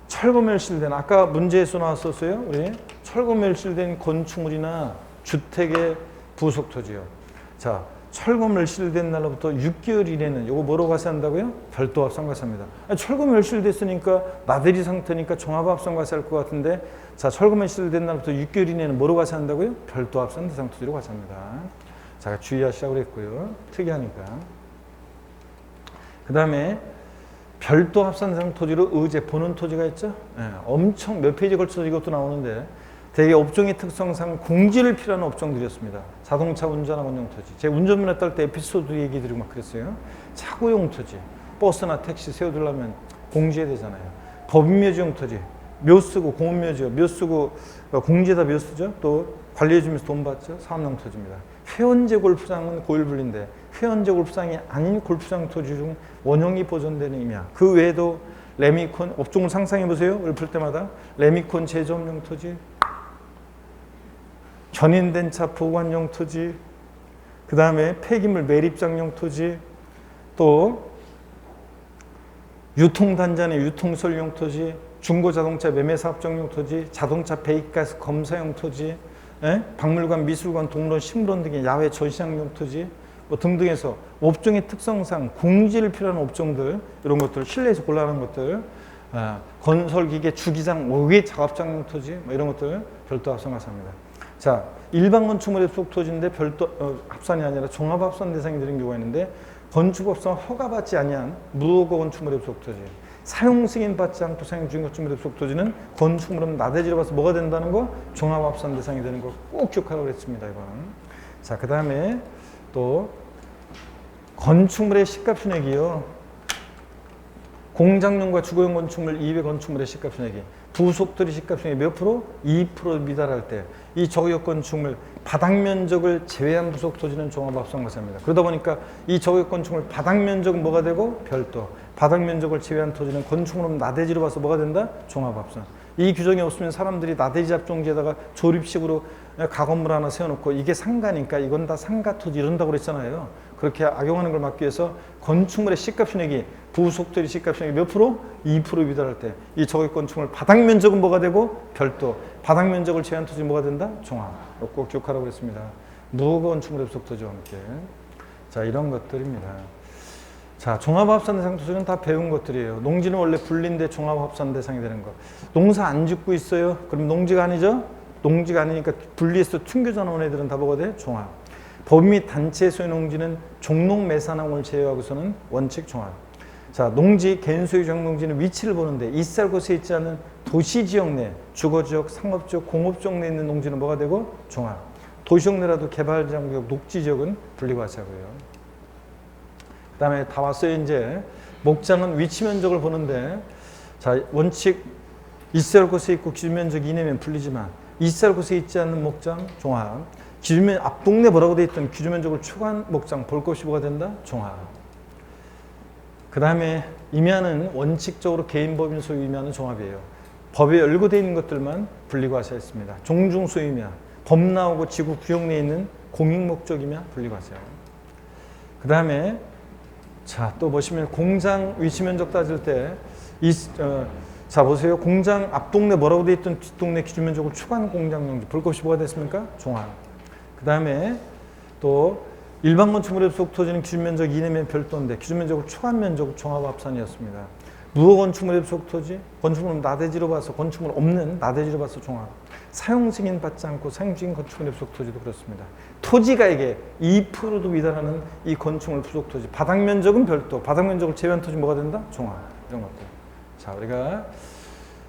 철거멸실된, 아까 문제에서 나왔었어요. 우리 철거멸실된 건축물이나 주택의 부속토지요. 자, 철거멸실된 날로부터 6개월 이내는 이거 뭐로 과세한다고요? 별도 합산 과세합니다. 철거멸실됐으니까 나대지 상태니까 종합합산 과세할 것 같은데, 자, 철거멸실된 날부터 6개월 이내는 뭐로 과세한다고요? 별도 합산 대상 토지로 과세합니다. 자, 주의하시라고 그랬고요. 특이하니까. 그 다음에 별도 합산 대상 토지로 의제 보는 토지가 있죠. 엄청 몇 페이지 걸쳐서 이것도 나오는데 대개 업종의 특성상 공지를 필요한 업종들이었습니다. 자동차 운전하고 운영 토지. 제가 운전면허 딸 때 에피소드 얘기 드리고 막 그랬어요. 차고용 토지, 버스나 택시 세워두려면 공지해야 되잖아요. 법인묘지용 토지, 묘 쓰고 공업묘지요. 묘 쓰고 공지에다 묘 쓰죠. 또 관리해주면서 돈 받죠. 사업용 토지입니다. 회원제 골프장은 고일분리인데 회원제 골프장이 아닌 골프장 토지 중 원형이 보존되는 의미야. 그 외에도 레미콘, 업종을 상상해보세요. 읊을 때마다 레미콘 제조업용 토지, 견인된 차 보관용 토지, 그 다음에 폐기물 매립장용 토지, 또 유통단지 유통설용 토지, 중고자동차 매매사업장용 토지, 자동차 배기가스 검사용 토지, 박물관, 미술관, 동물원, 식물원 등의 야외 전시장용 토지 뭐 등등해서 업종의 특성상 공지를 필요한 업종들, 이런 것들, 실내에서 곤란한 것들, 건설기계, 주기장, 외 작업장용 토지 뭐 이런 것들 별도 합산과세합니다. 자, 일반 건축물의 속 토지인데 별도 합산이 아니라 종합합산 대상이 되는 경우가 있는데 건축법상 허가받지 아니한 무허가 건축물의 속 토지, 사용 승인 받지 않고 사용 중인 건축물의 속 토지는 건축물은 나대지로 봐서 뭐가 된다는 거? 종합합산 대상이 되는 거 꼭 기억하라고 했습니다. 이건. 자, 그 다음에 또 건축물의 시가순액이요. 공장용과 주거용 건축물 이외 건축물의 시가순액이 부속토지 시가순액이 몇 프로? 2% 미달할 때 이 저격 건축물 바닥 면적을 제외한 부속토지는 종합합산과세입니다. 그러다 보니까 이 저격 건축물 바닥 면적은 뭐가 되고? 별도. 바닥 면적을 제외한 토지는 건축물은 나대지로 봐서 뭐가 된다? 종합합산. 이 규정이 없으면 사람들이 나대지 잡종지에다가 조립식으로 가건물 하나 세워놓고 이게 상가니까 이건 다 상가토지 이런다고 그랬잖아요. 그렇게 악용하는 걸 막기 위해서 건축물의 시가순액이 부속토지 시가순액이 몇 프로? 2% 미달할 때 이 저격 건축물 바닥 면적은 뭐가 되고? 별도. 바닥 면적을 제외한 토지 뭐가 된다? 종합. 꼭 기억하라고 했습니다. 무허가 건축물의 부속토지와 함께. 자, 이런 것들입니다. 자, 종합합산 대상 토지는 다 배운 것들이에요. 농지는 원래 분리인데 종합합산 대상이 되는 거. 농사 안 짓고 있어요? 그럼 농지가 아니죠? 농지가 아니니까 분리해서 튕겨져 나온 애들은 다 뭐가 돼? 종합. 법 및 단체 소유 농지는 종농 매산항을 제외하고서는 원칙 종합. 자, 농지, 개인 소유 농지는 위치를 보는데 이쌀 곳에 있지 않은 도시지역 내, 주거지역, 상업지역, 공업지역 내에 있는 농지는 뭐가 되고? 종합. 도시지역 내라도 개발장구역, 녹지지역은 분리과세하고요. 그 다음에 다 왔어요. 이제 목장은 위치 면적을 보는데, 자, 원칙 이쌀 곳에 있고 기준면적 이내면 분리지만 이쌀 곳에 있지 않는 목장 종합, 기준면 앞 동네 뭐라고 돼 있던 기준면적을 초과한 목장 볼 것이 뭐가 된다? 종합. 그 다음에 임야는 원칙적으로 개인 법인 소유 임야는 종합이에요. 법에 열거되어 있는 것들만 분리과세했습니다. 종중 소유 임야, 법 나오고 지구 구역 내에 있는 공익 목적 임야 분리과세요. 그 다음에 자, 또 보시면 공장 위치 면적 따질 때 자, 보세요. 공장 앞 동네 뭐라고 돼 있던 뒷 동네 기준 면적을 초과한 공장 용지 볼 것이 뭐가 됐습니까? 종합. 그 다음에 또 일반 건축물의 속 토지는 기준 면적 이내면 별도인데 기준 면적을 초과한 면적 종합합산이었습니다. 무허 건축물의 속 토지, 건축물은 나대지로 봐서 건축물 없는 나대지로 봐서 종합. 사용 승인 받지 않고 사용 중인 건축물의 속 토지도 그렇습니다. 토지가액에 2%도 미달하는 이 건축물 부속 토지, 바닥 면적은 별도, 바닥 면적을 제외한 토지 뭐가 된다? 종합. 이런 것들. 자, 우리가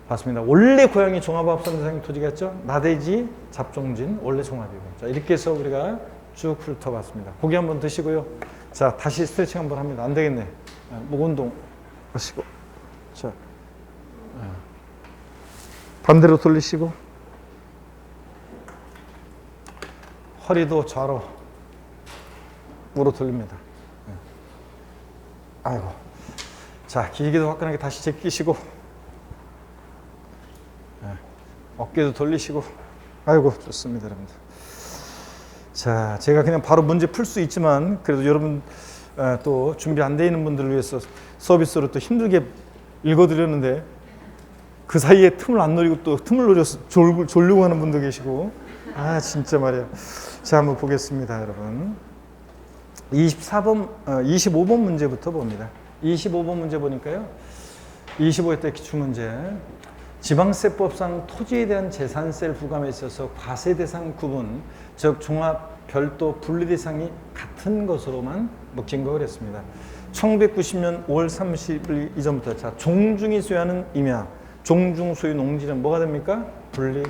봤습니다. 원래 고양이 종합합산 대상 토지가 있죠? 나대지, 잡종진, 원래 종합이고. 자, 이렇게 해서 우리가 쭉 훑어봤습니다. 고기 한번 드시고요. 자, 다시 스트레칭 한번 합니다. 안 되겠네. 목 운동 하시고, 자, 반대로 돌리시고, 허리도 좌로 우로 돌립니다. 아이고. 자, 길게도 화끈하게 다시 제끼시고, 어깨도 돌리시고, 아이고, 좋습니다, 여러분들. 자, 제가 그냥 바로 문제 풀 수 있지만, 그래도 여러분, 또 준비 안 돼 있는 분들을 위해서 서비스로 또 힘들게 읽어드렸는데, 그 사이에 틈을 안 노리고 또 틈을 노려서 졸려고 하는 분도 계시고, 아, 진짜 말이야. 자, 한번 보겠습니다, 여러분. 25번 문제부터 봅니다. 25번 문제 보니까요. 25회 때 기출문제. 지방세법상 토지에 대한 재산세를 부과함에 있어서 과세 대상 구분, 즉 종합, 별도, 분리 대상이 같은 것으로만 묶인 거 그랬습니다. 1990년 5월 30일 이전부터 자, 종중이 소유하는 임야, 종중 소유 농지는 뭐가 됩니까? 분리.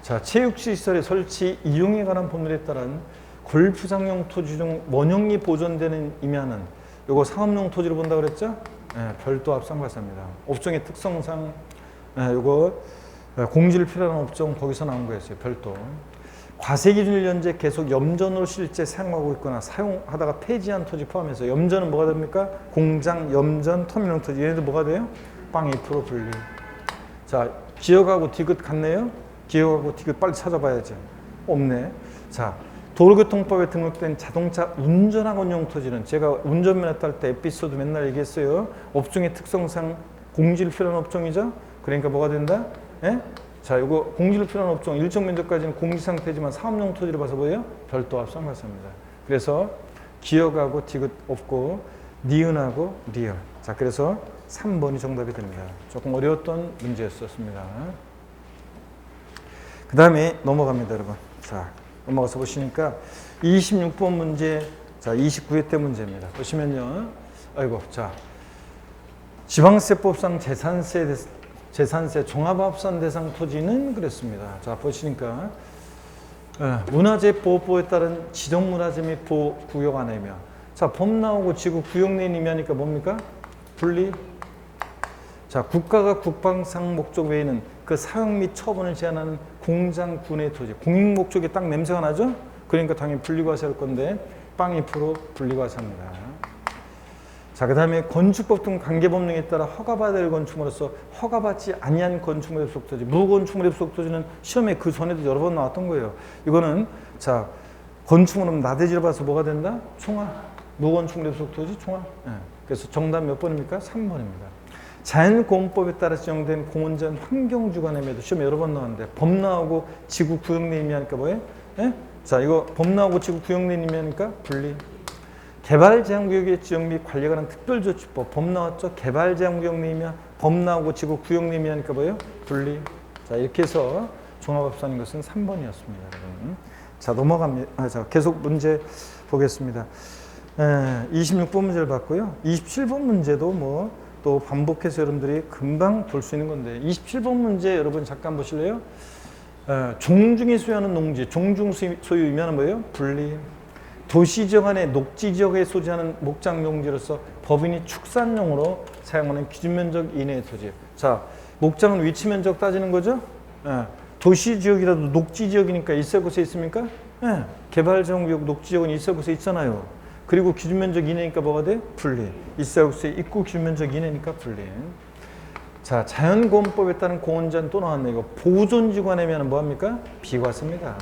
자, 체육시설의 설치, 이용에 관한 법률에 따른 골프장용 토지 중 원형이 보존되는 임야는 요거 상업용 토지로 본다 그랬죠? 별도 합산과세입니다. 업종의 특성상 요거 공지를 필요한 업종 거기서 나온 거였어요. 별도. 과세 기준일 현재 계속 염전으로 실제 사용하고 있거나 사용하다가 폐지한 토지 포함해서 염전은 뭐가 됩니까? 공장, 염전, 터미널 토지 얘네들 뭐가 돼요? 빵 2% 분리. 자, 기억하고 디귿 같네요? 기억하고 디귿 빨리 찾아봐야지. 없네. 자, 도로교통법에 등록된 자동차 운전학원용 토지는 제가 운전면허 딸 때 에피소드 맨날 얘기했어요. 업종의 특성상 공지를 필요한 업종이죠. 그러니까 뭐가 된다? 예? 자, 이거 공지를 필요한 업종 일정 면적까지는 공지 상태지만 사업용 토지를 봐서 뭐예요? 별도 합산과세입니다. 그래서 기억하고 디귿 없고 니은하고 리얼. 자, 그래서 3번이 정답이 됩니다. 조금 어려웠던 문제였었습니다. 그 다음에 넘어갑니다, 여러분. 자, 넘어가서 보시니까 26번 문제, 자, 29회 때 문제입니다. 보시면요. 아이고, 자, 지방세법상 재산세 종합합산 대상 토지는 그랬습니다. 자, 보시니까 문화재 보호법에 따른 지정문화재 및 보호구역 안에며, 자, 법 나오고 지구 구역 내 임야니까 뭡니까? 분리. 자, 국가가 국방상 목적 외에는 그 사용 및 처분을 제한하는 공장, 군의 토지, 공익 목적에 딱 냄새가 나죠? 그러니까 당연히 분리과세할 건데 빵 2% 분리과세합니다. 자, 그 다음에 건축법 등 관계법령에 따라 허가받아야 될 건축물로서 허가받지 아니한 건축물의 부속 토지, 무건축물의 부속 토지는 시험에 그 전에도 여러 번 나왔던 거예요. 이거는 자, 건축물은 나대지를 봐서 뭐가 된다? 총합. 무건축물의 부속 토지 총합. 그래서 정답 몇 번입니까? 3번입니다. 자연공원법에 따라 지정된 공원전 환경주관에도 시험에 여러 번 나왔는데 법 나오고 지구 구역 내 임야니까 뭐예요? 예? 자, 이거 법 나오고 지구 구역 내 임야니까 분리. 개발제한구역의 지정 및 관리에 관한 특별조치법 법 나왔죠? 개발제한구역 내 임야, 법 나오고 지구 구역 내 임야니까 뭐예요? 분리. 자, 이렇게 해서 종합합산인 것은 3번이었습니다. 자, 넘어갑니다. 자, 계속 문제 보겠습니다. 26번 문제를 봤고요. 27번 문제도 또 반복해서 여러분들이 금방 볼 수 있는 건데 27번 문제 여러분 잠깐 보실래요? 종중이 소유하는 농지, 종중 소유 임야는 뭐예요? 분리. 도시지역 안에 녹지지역에 소지하는 목장 용지로서 법인이 축산용으로 사용하는 기준면적 이내의 토지. 자, 목장은 위치면적 따지는 거죠? 도시지역이라도 녹지지역이니까 있을 곳에 있습니까? 개발정구역 녹지지역은 있을 곳에 있잖아요. 그리고 기준면적 이내니까 뭐가 돼? 분리. 있사국수에 있고 기준면적 이내니까 분리. 자, 자연공원법에 따른 공원제한 또 나왔네. 이거 보존지관에면 뭐합니까? 비과세입니다.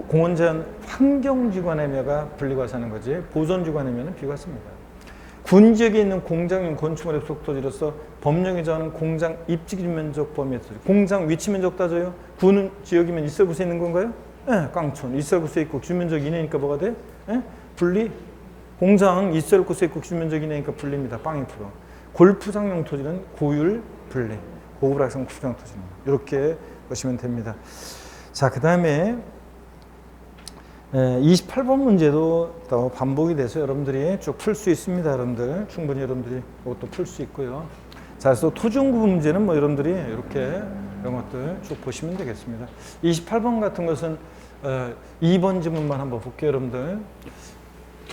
공원제한 환경지관에면가 분리과세하는 거지. 보존지관에면 비과세입니다. 군지역에 있는 공장용 건축물의 부속 토지로서 법령이 정하는 공장 입지 기준면적 범위의 토지. 공장 위치면적 따져요. 군 지역이면 있사국수에 있는 건가요? 깡촌. 있사국수에 있고 기준면적 이내니까 뭐가 돼? 분리. 공장 있을 곳에 있고 기준면적 이내니까 분리입니다. 빵 2%. 골프장용 토지는 고율 분리. 고급락성 골프장 토지는 이렇게 보시면 됩니다. 자, 그 다음에 28번 문제도 또 반복이 돼서 여러분들이 쭉 풀 수 있습니다. 여러분들 충분히 여러분들이 이것도 풀 수 있고요. 자, 그래서 토지용구 문제는 여러분들이 이렇게 이런 것들 쭉 보시면 되겠습니다. 28번 같은 것은 2번 지문만 한번 볼게요, 여러분들.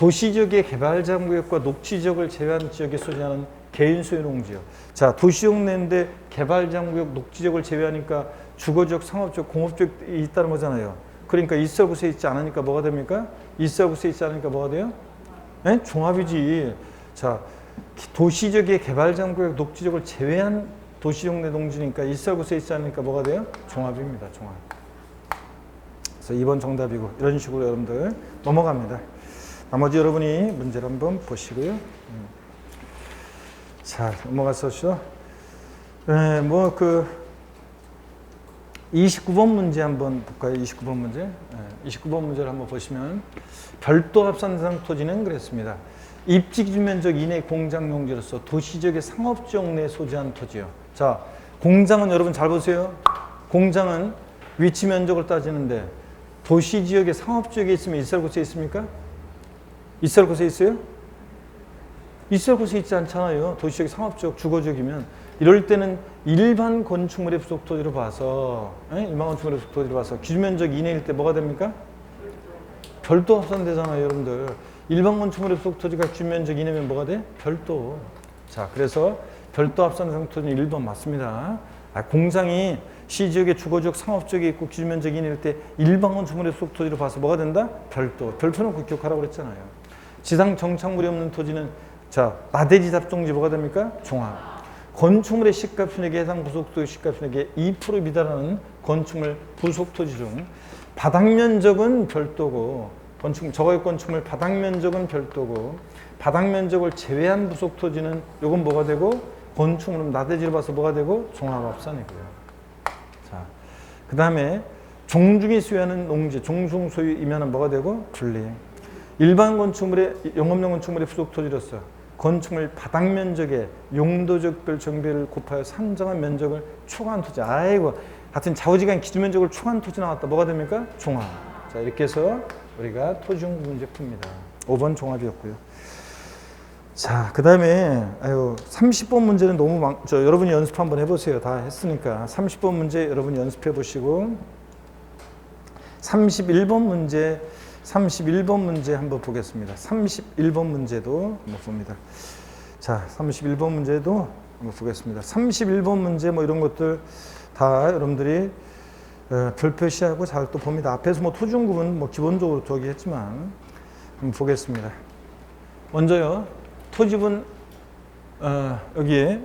도시지역의 개발장구역과 녹지지역을 제외한 지역에 소재하는 개인 소유 농지요. 자, 도시지역 내인데 개발장구역, 녹지지역을 제외하니까 주거지역, 상업지역, 공업지역이 있다는 거잖아요. 그러니까 있을 곳에 있지 않으니까 뭐가 됩니까? 있을 곳에 있지 않으니까 뭐가 돼요? 네? 종합이지. 자, 도시지역의 개발장구역, 녹지지역을 제외한 도시지역 내 농지니까 있을 곳에 있지 않으니까 뭐가 돼요? 종합입니다. 종합. 그래서 2번 정답이고 이런 식으로 여러분들 넘어갑니다. 나머지 여러분이 문제를 한번 보시고요. 자, 넘어가서죠. 29번 문제 한번 볼까요? 29번 문제. 29번 문제를 한번 보시면 별도 합산 대상 토지는 그랬습니다. 입지 기준 면적 이내 공장 용지로서 도시지역의 상업지역 내에 소재한 토지요. 자, 공장은 여러분 잘 보세요. 공장은 위치 면적을 따지는데 도시지역의 상업지역에 있으면 있을 곳에 있습니까? 있을 곳에 있어요? 있을 곳에 있지 않잖아요. 도시지역 상업지역 주거지역이면 이럴 때는 일반 건축물의 부속 토지로 봐서 일반 건축물의 부속 토지로 봐서 기준 면적 이내일 때 뭐가 됩니까? 별도 합산되잖아요, 여러분들. 일반 건축물의 부속 토지가 기준 면적 이내면 뭐가 돼? 별도. 자, 그래서 별도 합산 대상 토지는 1번 맞습니다. 공장이 시지역의 주거지역 상업지역에 있고 기준 면적 이내일 때 일반 건축물의 부속 토지로 봐서 뭐가 된다? 별도. 별표는 그 기억하라고 그랬잖아요. 지상 정착물이 없는 토지는 자, 나대지 잡종지 뭐가 됩니까? 종합. 건축물의 시가편액에 해당 부속토지 시가편액의 2% 미달하는 건축물 부속토지 중 바닥면적은 별도고 저거의 건축물 바닥면적은 별도고 바닥면적을 제외한 부속토지는 요건 뭐가 되고 건축물은 나대지로 봐서 뭐가 되고 종합합산이고요. 자, 그 다음에 종중이 소유하는 농지 종중 소유이면 뭐가 되고 분리. 일반 건축물의 영업용 건축물의 부속토지로서 건축물 바닥 면적에 용도적별 정비를 곱하여 산정한 면적을 초과한 토지. 아이고, 하여튼 좌우지간 기준 면적을 초과한 토지 나왔다. 뭐가 됩니까? 종합. 자, 이렇게 해서 우리가 토지용구 문제 풉니다. 5번 종합이었고요. 자, 그 다음에 30번 문제는 너무 여러분이 연습 한번 해보세요. 다 했으니까 30번 문제 여러분이 연습해 보시고 31번 문제 한번 보겠습니다. 31번 문제도 한번 봅니다. 자, 31번 문제도 한번 보겠습니다. 31번 문제 뭐 이런 것들 다 여러분들이 별 표시하고 잘 또 봅니다. 앞에서 뭐 토지용구는 뭐 기본적으로 저기 했지만 한번 보겠습니다. 먼저요, 토지분 여기에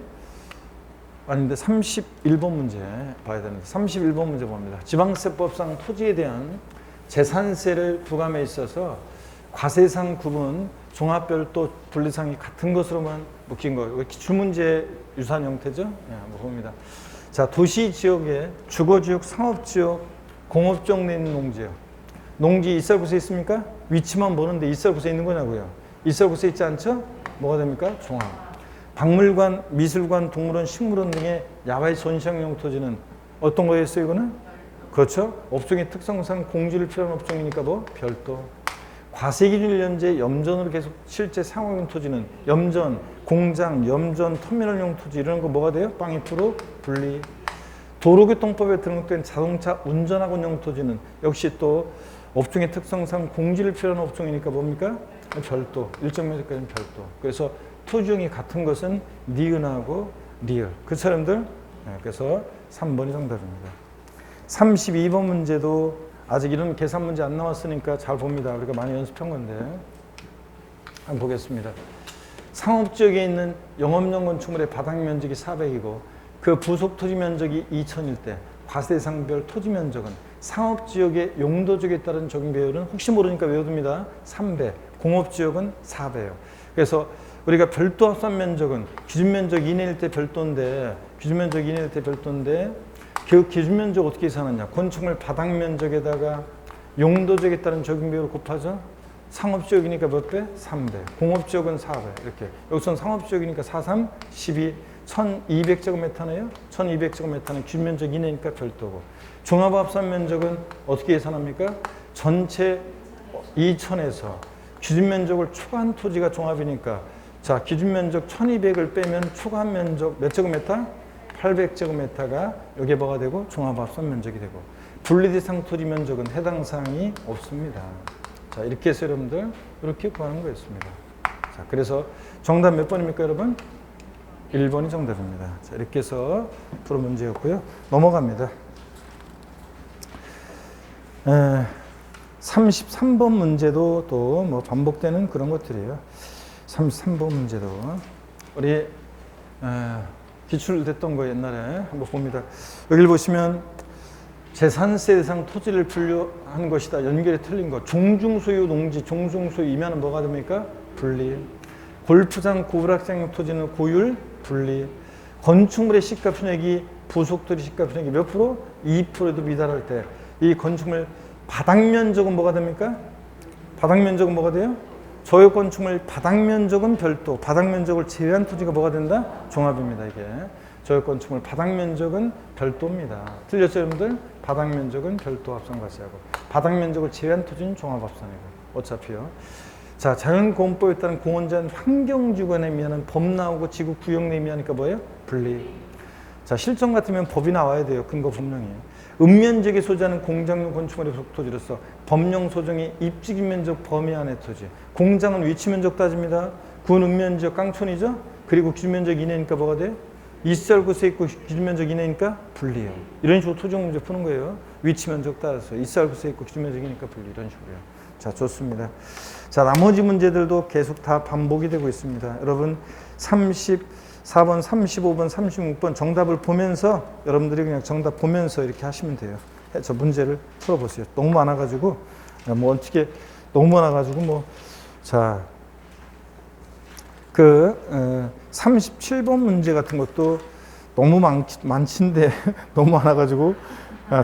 아닌데 31번 문제 봐야 되는데 31번 문제 봅니다. 지방세법상 토지에 대한 재산세를 부과함에 있어서 과세상 구분, 종합별도 분리상이 같은 것으로만 묶인 거예요. 기출문제 유사한 형태죠? 네, 한번 봅니다. 자, 도시지역에 주거지역, 상업지역, 공업지역 내 있는 농지요. 농지 있을 곳에 있습니까? 위치만 보는데 있을 곳에 있는 거냐고요. 있을 곳에 있지 않죠? 뭐가 됩니까? 종합. 박물관, 미술관, 동물원, 식물원 등의 야외 전시용용 토지는 어떤 거였어요, 이거는? 그렇죠? 업종의 특성상 공지를 필요한 업종이니까 뭐? 별도. 과세기준 1년제 염전으로 계속 실제 상호용 토지는 염전, 공장, 염전, 터미널용 토지 이런 거 뭐가 돼요? 빵 2% 분리. 도로교통법에 등록된 자동차 운전학원용 토지는 역시 또 업종의 특성상 공지를 필요한 업종이니까 뭡니까? 별도. 일정 면적까지는 별도. 그래서 토지용이 같은 것은 니은하고 리을. 그 사람들? 네, 그래서 3번이 정답입니다. 32번 문제도 아직 이런 계산 문제 안 나왔으니까 잘 봅니다. 우리가 많이 연습한 건데 한번 보겠습니다. 상업지역에 있는 영업용 건축물의 바닥 면적이 400이고 그 부속 토지 면적이 2000일 때 과세상별 토지 면적은 상업지역의 용도지역에 따른 적용 배율은 혹시 모르니까 외워둡니다. 3배, 공업지역은 4배예요. 그래서 우리가 별도 합산 면적은 기준 면적 이내일 때 별도인데 그 기준 면적 어떻게 계산하냐? 건축물 바닥 면적에다가 용도지역에 따른 적용 비율을 곱하죠. 상업지역이니까 몇 배? 3배. 공업지역은 4배. 이렇게. 여기서는 상업지역이니까 4, 3, 12, 1200제곱미터네요. 1200제곱미터는 기준 면적 이내니까 별도고. 종합합산 면적은 어떻게 계산합니까? 전체 2000에서 기준 면적을 초과한 토지가 종합이니까 자, 기준 면적 1200을 빼면 초과한 면적 몇 제곱미터? 800제곱미터가 여기에 뭐가 되고 종합합산 면적이 되고 분리대상 토지 면적은 해당 사항이 없습니다. 자, 이렇게 해서 여러분들 이렇게 구하는 거였습니다. 자, 그래서 정답 몇 번입니까, 여러분? 1번이 정답입니다. 자, 이렇게 해서 풀어 문제였고요. 넘어갑니다. 33번 문제도 또 뭐 반복되는 그런 것들이에요. 33번 문제도 우리 기출됐던 거 옛날에 한번 봅니다. 여기를 보시면 재산세 대상 토지를 분류한 것이다. 연결이 틀린 거. 종중소유 농지, 종중소유이면 뭐가 됩니까? 분리. 골프장, 고불악장용 토지는 고율, 분리. 건축물의 시가 편익이 부속토지 시가 편익이 몇 프로? 2%에도 미달할 때 이 건축물 바닥 면적은 뭐가 됩니까? 바닥 면적은 뭐가 돼요? 저요 건축물 바닥 면적은 별도, 바닥 면적을 제외한 토지가 뭐가 된다? 종합입니다, 이게. 저요 건축물 바닥 면적은 별도입니다. 틀렸죠, 여러분들? 바닥 면적은 별도 합산과세하고 바닥 면적을 제외한 토지는 종합 합산이고 어차피요. 자, 자연공원법에 따른 공원자는 환경주관에 의한 법 나오고 지구 구역에 의하니까 뭐예요? 분리. 자, 실정 같으면 법이 나와야 돼요. 근거 법령이. 읍면적에 소재하는 공장용 건축물의 속토지로서 법령 소정의 입지기 면적 범위 안의 토지. 공장은 위치 면적 따집니다. 군 읍면적 깡촌이죠. 그리고 기준면적 이내니까 뭐가 돼? 있을 곳에 있고 기준면적 이내니까 분리해요. 이런 식으로 토지 문제 푸는 거예요. 위치 면적 따라서 있을 곳에 있고 기준면적이니까 분리. 이런 식으로요. 자, 좋습니다. 자, 나머지 문제들도 계속 다 반복이 되고 있습니다. 여러분 34번, 35번, 36번 정답을 보면서 여러분들이 그냥 정답 보면서 이렇게 하시면 돼요. 저 문제를 풀어보세요. 너무 많아가지고 뭐 어떻게 너무 많아가지고 뭐 자, 37번 문제 같은 것도 너무 많친데 너무 많아가지고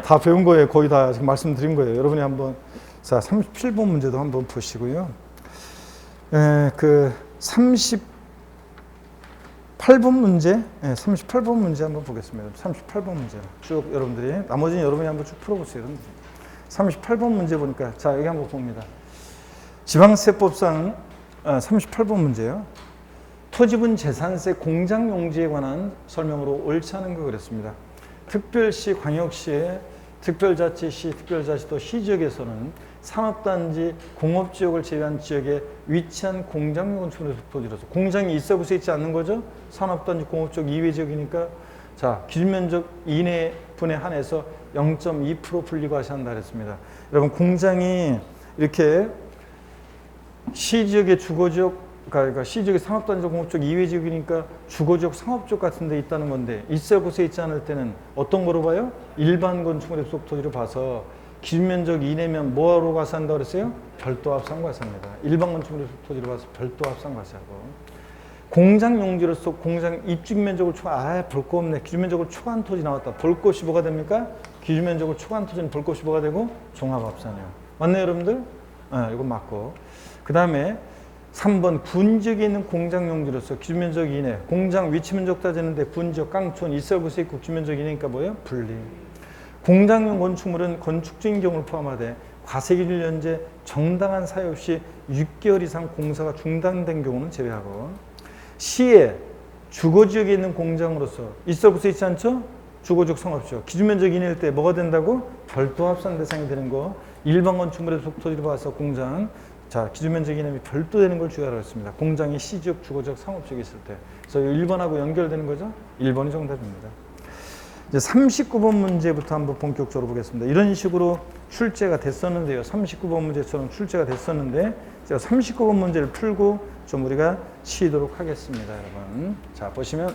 다 배운 거예요. 거의 다 지금 말씀드린 거예요. 여러분이 한번 자 37번 문제도 한번 보시고요. 38번 문제, 38번 문제 한번 보겠습니다. 38번 문제 쭉 여러분들이 나머지는 여러분이 한번 쭉 풀어보세요. 38번 문제 보니까 자 여기 한번 봅니다. 지방세법상 38번 문제요. 토지분 재산세 공장용지에 관한 설명으로 옳지 않은 거 그랬습니다. 특별시, 광역시의 특별자치시, 특별자치도 시지역에서는 산업단지, 공업지역을 제외한 지역에 위치한 공장용 건축물의 토지로서 공장이 있어 볼 수 있지 않는 거죠. 산업단지, 공업지역 이외 지역이니까 자 기준면적 이내 분에 한해서 0.2% 분리과세한다 그랬습니다. 여러분 공장이 이렇게 시지역의 주거지역 그러니까 시지역의 산업단지, 공업지역 이외 지역이니까 주거지역, 상업지역 같은 데 있다는 건데 있을 곳에 있지 않을 때는 어떤 거로 봐요? 일반 건축물의 부속 토지로 봐서 기준면적 이내면 뭐로 과세한다고 그랬어요? 별도 합산 과세합니다. 일반 건축물의 부속 토지로 봐서 별도 합산 과세하고 공장 용지로서 공장 입주 면적을 볼 거 없네. 기준면적을 초과한 토지 나왔다. 볼 것이 뭐가 됩니까? 기준면적을 초과한 토지는 볼 것이 뭐가 되고 종합 합산이에요. 맞나요, 여러분들? 이건 맞고. 그 다음에 3번 군지역에 있는 공장 용지로서 기준면적 이내 공장 위치 면적 따지는데 군지역 깡촌 있을 곳에 있고 기준면적 이내니까 뭐예요? 분리. 공장용 건축물은 건축주인 경우를 포함하되 과세기준 연재 정당한 사유 없이 6개월 이상 공사가 중단된 경우는 제외하고 시에 주거지역에 있는 공장으로서 있을 곳에 있지 않죠? 주거지역 상업지역 기준면적 이내일 때 뭐가 된다고? 별도 합산 대상이 되는 거. 일반 건축물의 속토지로 봐서 공장 자, 기준면적 이념이 별도 되는 걸 주의하라고 했습니다. 공장이 시지역, 주거지역, 상업지역에 있을 때. 그래서 1번하고 연결되는 거죠? 1번이 정답입니다. 이제 39번 문제부터 한번 본격적으로 보겠습니다. 이런 식으로 출제가 됐었는데요. 39번 문제처럼 출제가 됐었는데 제가 39번 문제를 풀고 좀 우리가 치도록 하겠습니다, 여러분. 자, 보시면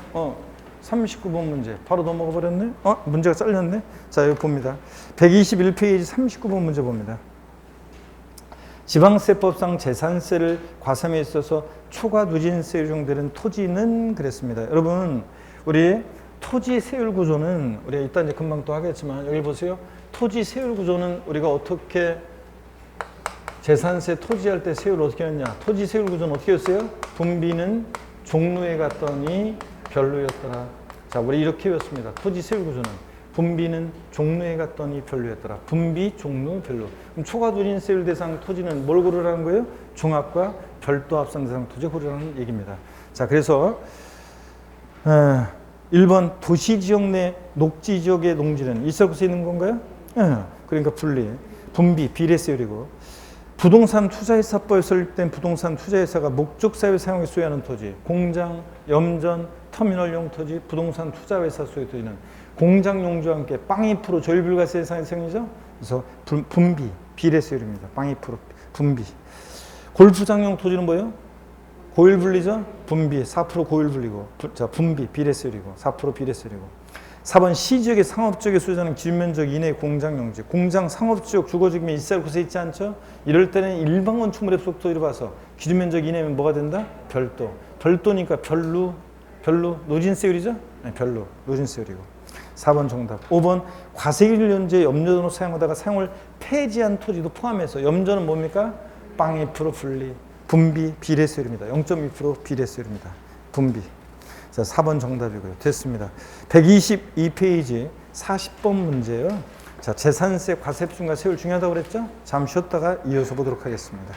39번 문제 바로 넘어가 버렸네? 문제가 잘렸네? 자, 여기 봅니다. 121페이지 39번 문제 봅니다. 지방세법상 재산세를 과세함에 있어서 초과 누진세 유형되는 토지는 그랬습니다. 여러분, 우리 토지 세율 구조는 우리가 이따 이제 금방 또 하겠지만 여기 보세요. 토지 세율 구조는 우리가 어떻게 재산세 토지할 때 세율을 어떻게 했냐? 토지 세율 구조는 어떻게 했어요? 분비는 종로에 갔더니 별로였더라. 자, 우리 이렇게 외웠습니다. 토지 세율 구조는 분비는 종로에 갔더니 별로였더라. 분비, 종로, 별로. 그럼 초과 누진세율 대상 토지는 뭘 고르라는 거예요? 종합과 별도 합산 대상 토지 고르라는 얘기입니다. 자, 그래서 1번 도시지역 내 녹지지역의 농지는 있을 곳에 있는 건가요? 그러니까 분리, 분비, 비례세율이고 부동산 투자회사법에 설립된 부동산 투자회사가 목적사업에 사용해 소유하는 토지, 공장, 염전, 터미널용 토지, 부동산 투자회사 소유 토지는 공장 용주와 함께 빵 2% 조율 불가세 세상에 생기죠. 그래서 분비, 비례세율입니다. 빵 2% 분비. 골프장용 토지는 뭐예요? 고율 분리죠? 분비 4% 고율 분리고, 분비 비례세율이고 4% 비례세율이고. 4번 시지역의 상업지역에 소유하는 기준면적 이내의 공장용지. 공장 상업지역 주거지역이 일살 곳에 있지 않죠? 이럴 때는 일반 건축물 협속 토지로 봐서 기준면적 이내면 뭐가 된다? 별도. 별도니까 별로 노진세율이죠? 네, 별로 노진세율이고. 4번 정답. 5번 과세기를 현재 염전으로 사용하다가 사용을 폐지한 토지도 포함해서 염전은 뭡니까? 빵 2% 분리. 분비 비례세율입니다. 0.2% 비례세율입니다. 분비. 자, 4번 정답이고요. 됐습니다. 122페이지 40번 문제예요. 자, 재산세, 과세표준과 세율 중요하다고 그랬죠? 잠시 쉬었다가 이어서 보도록 하겠습니다.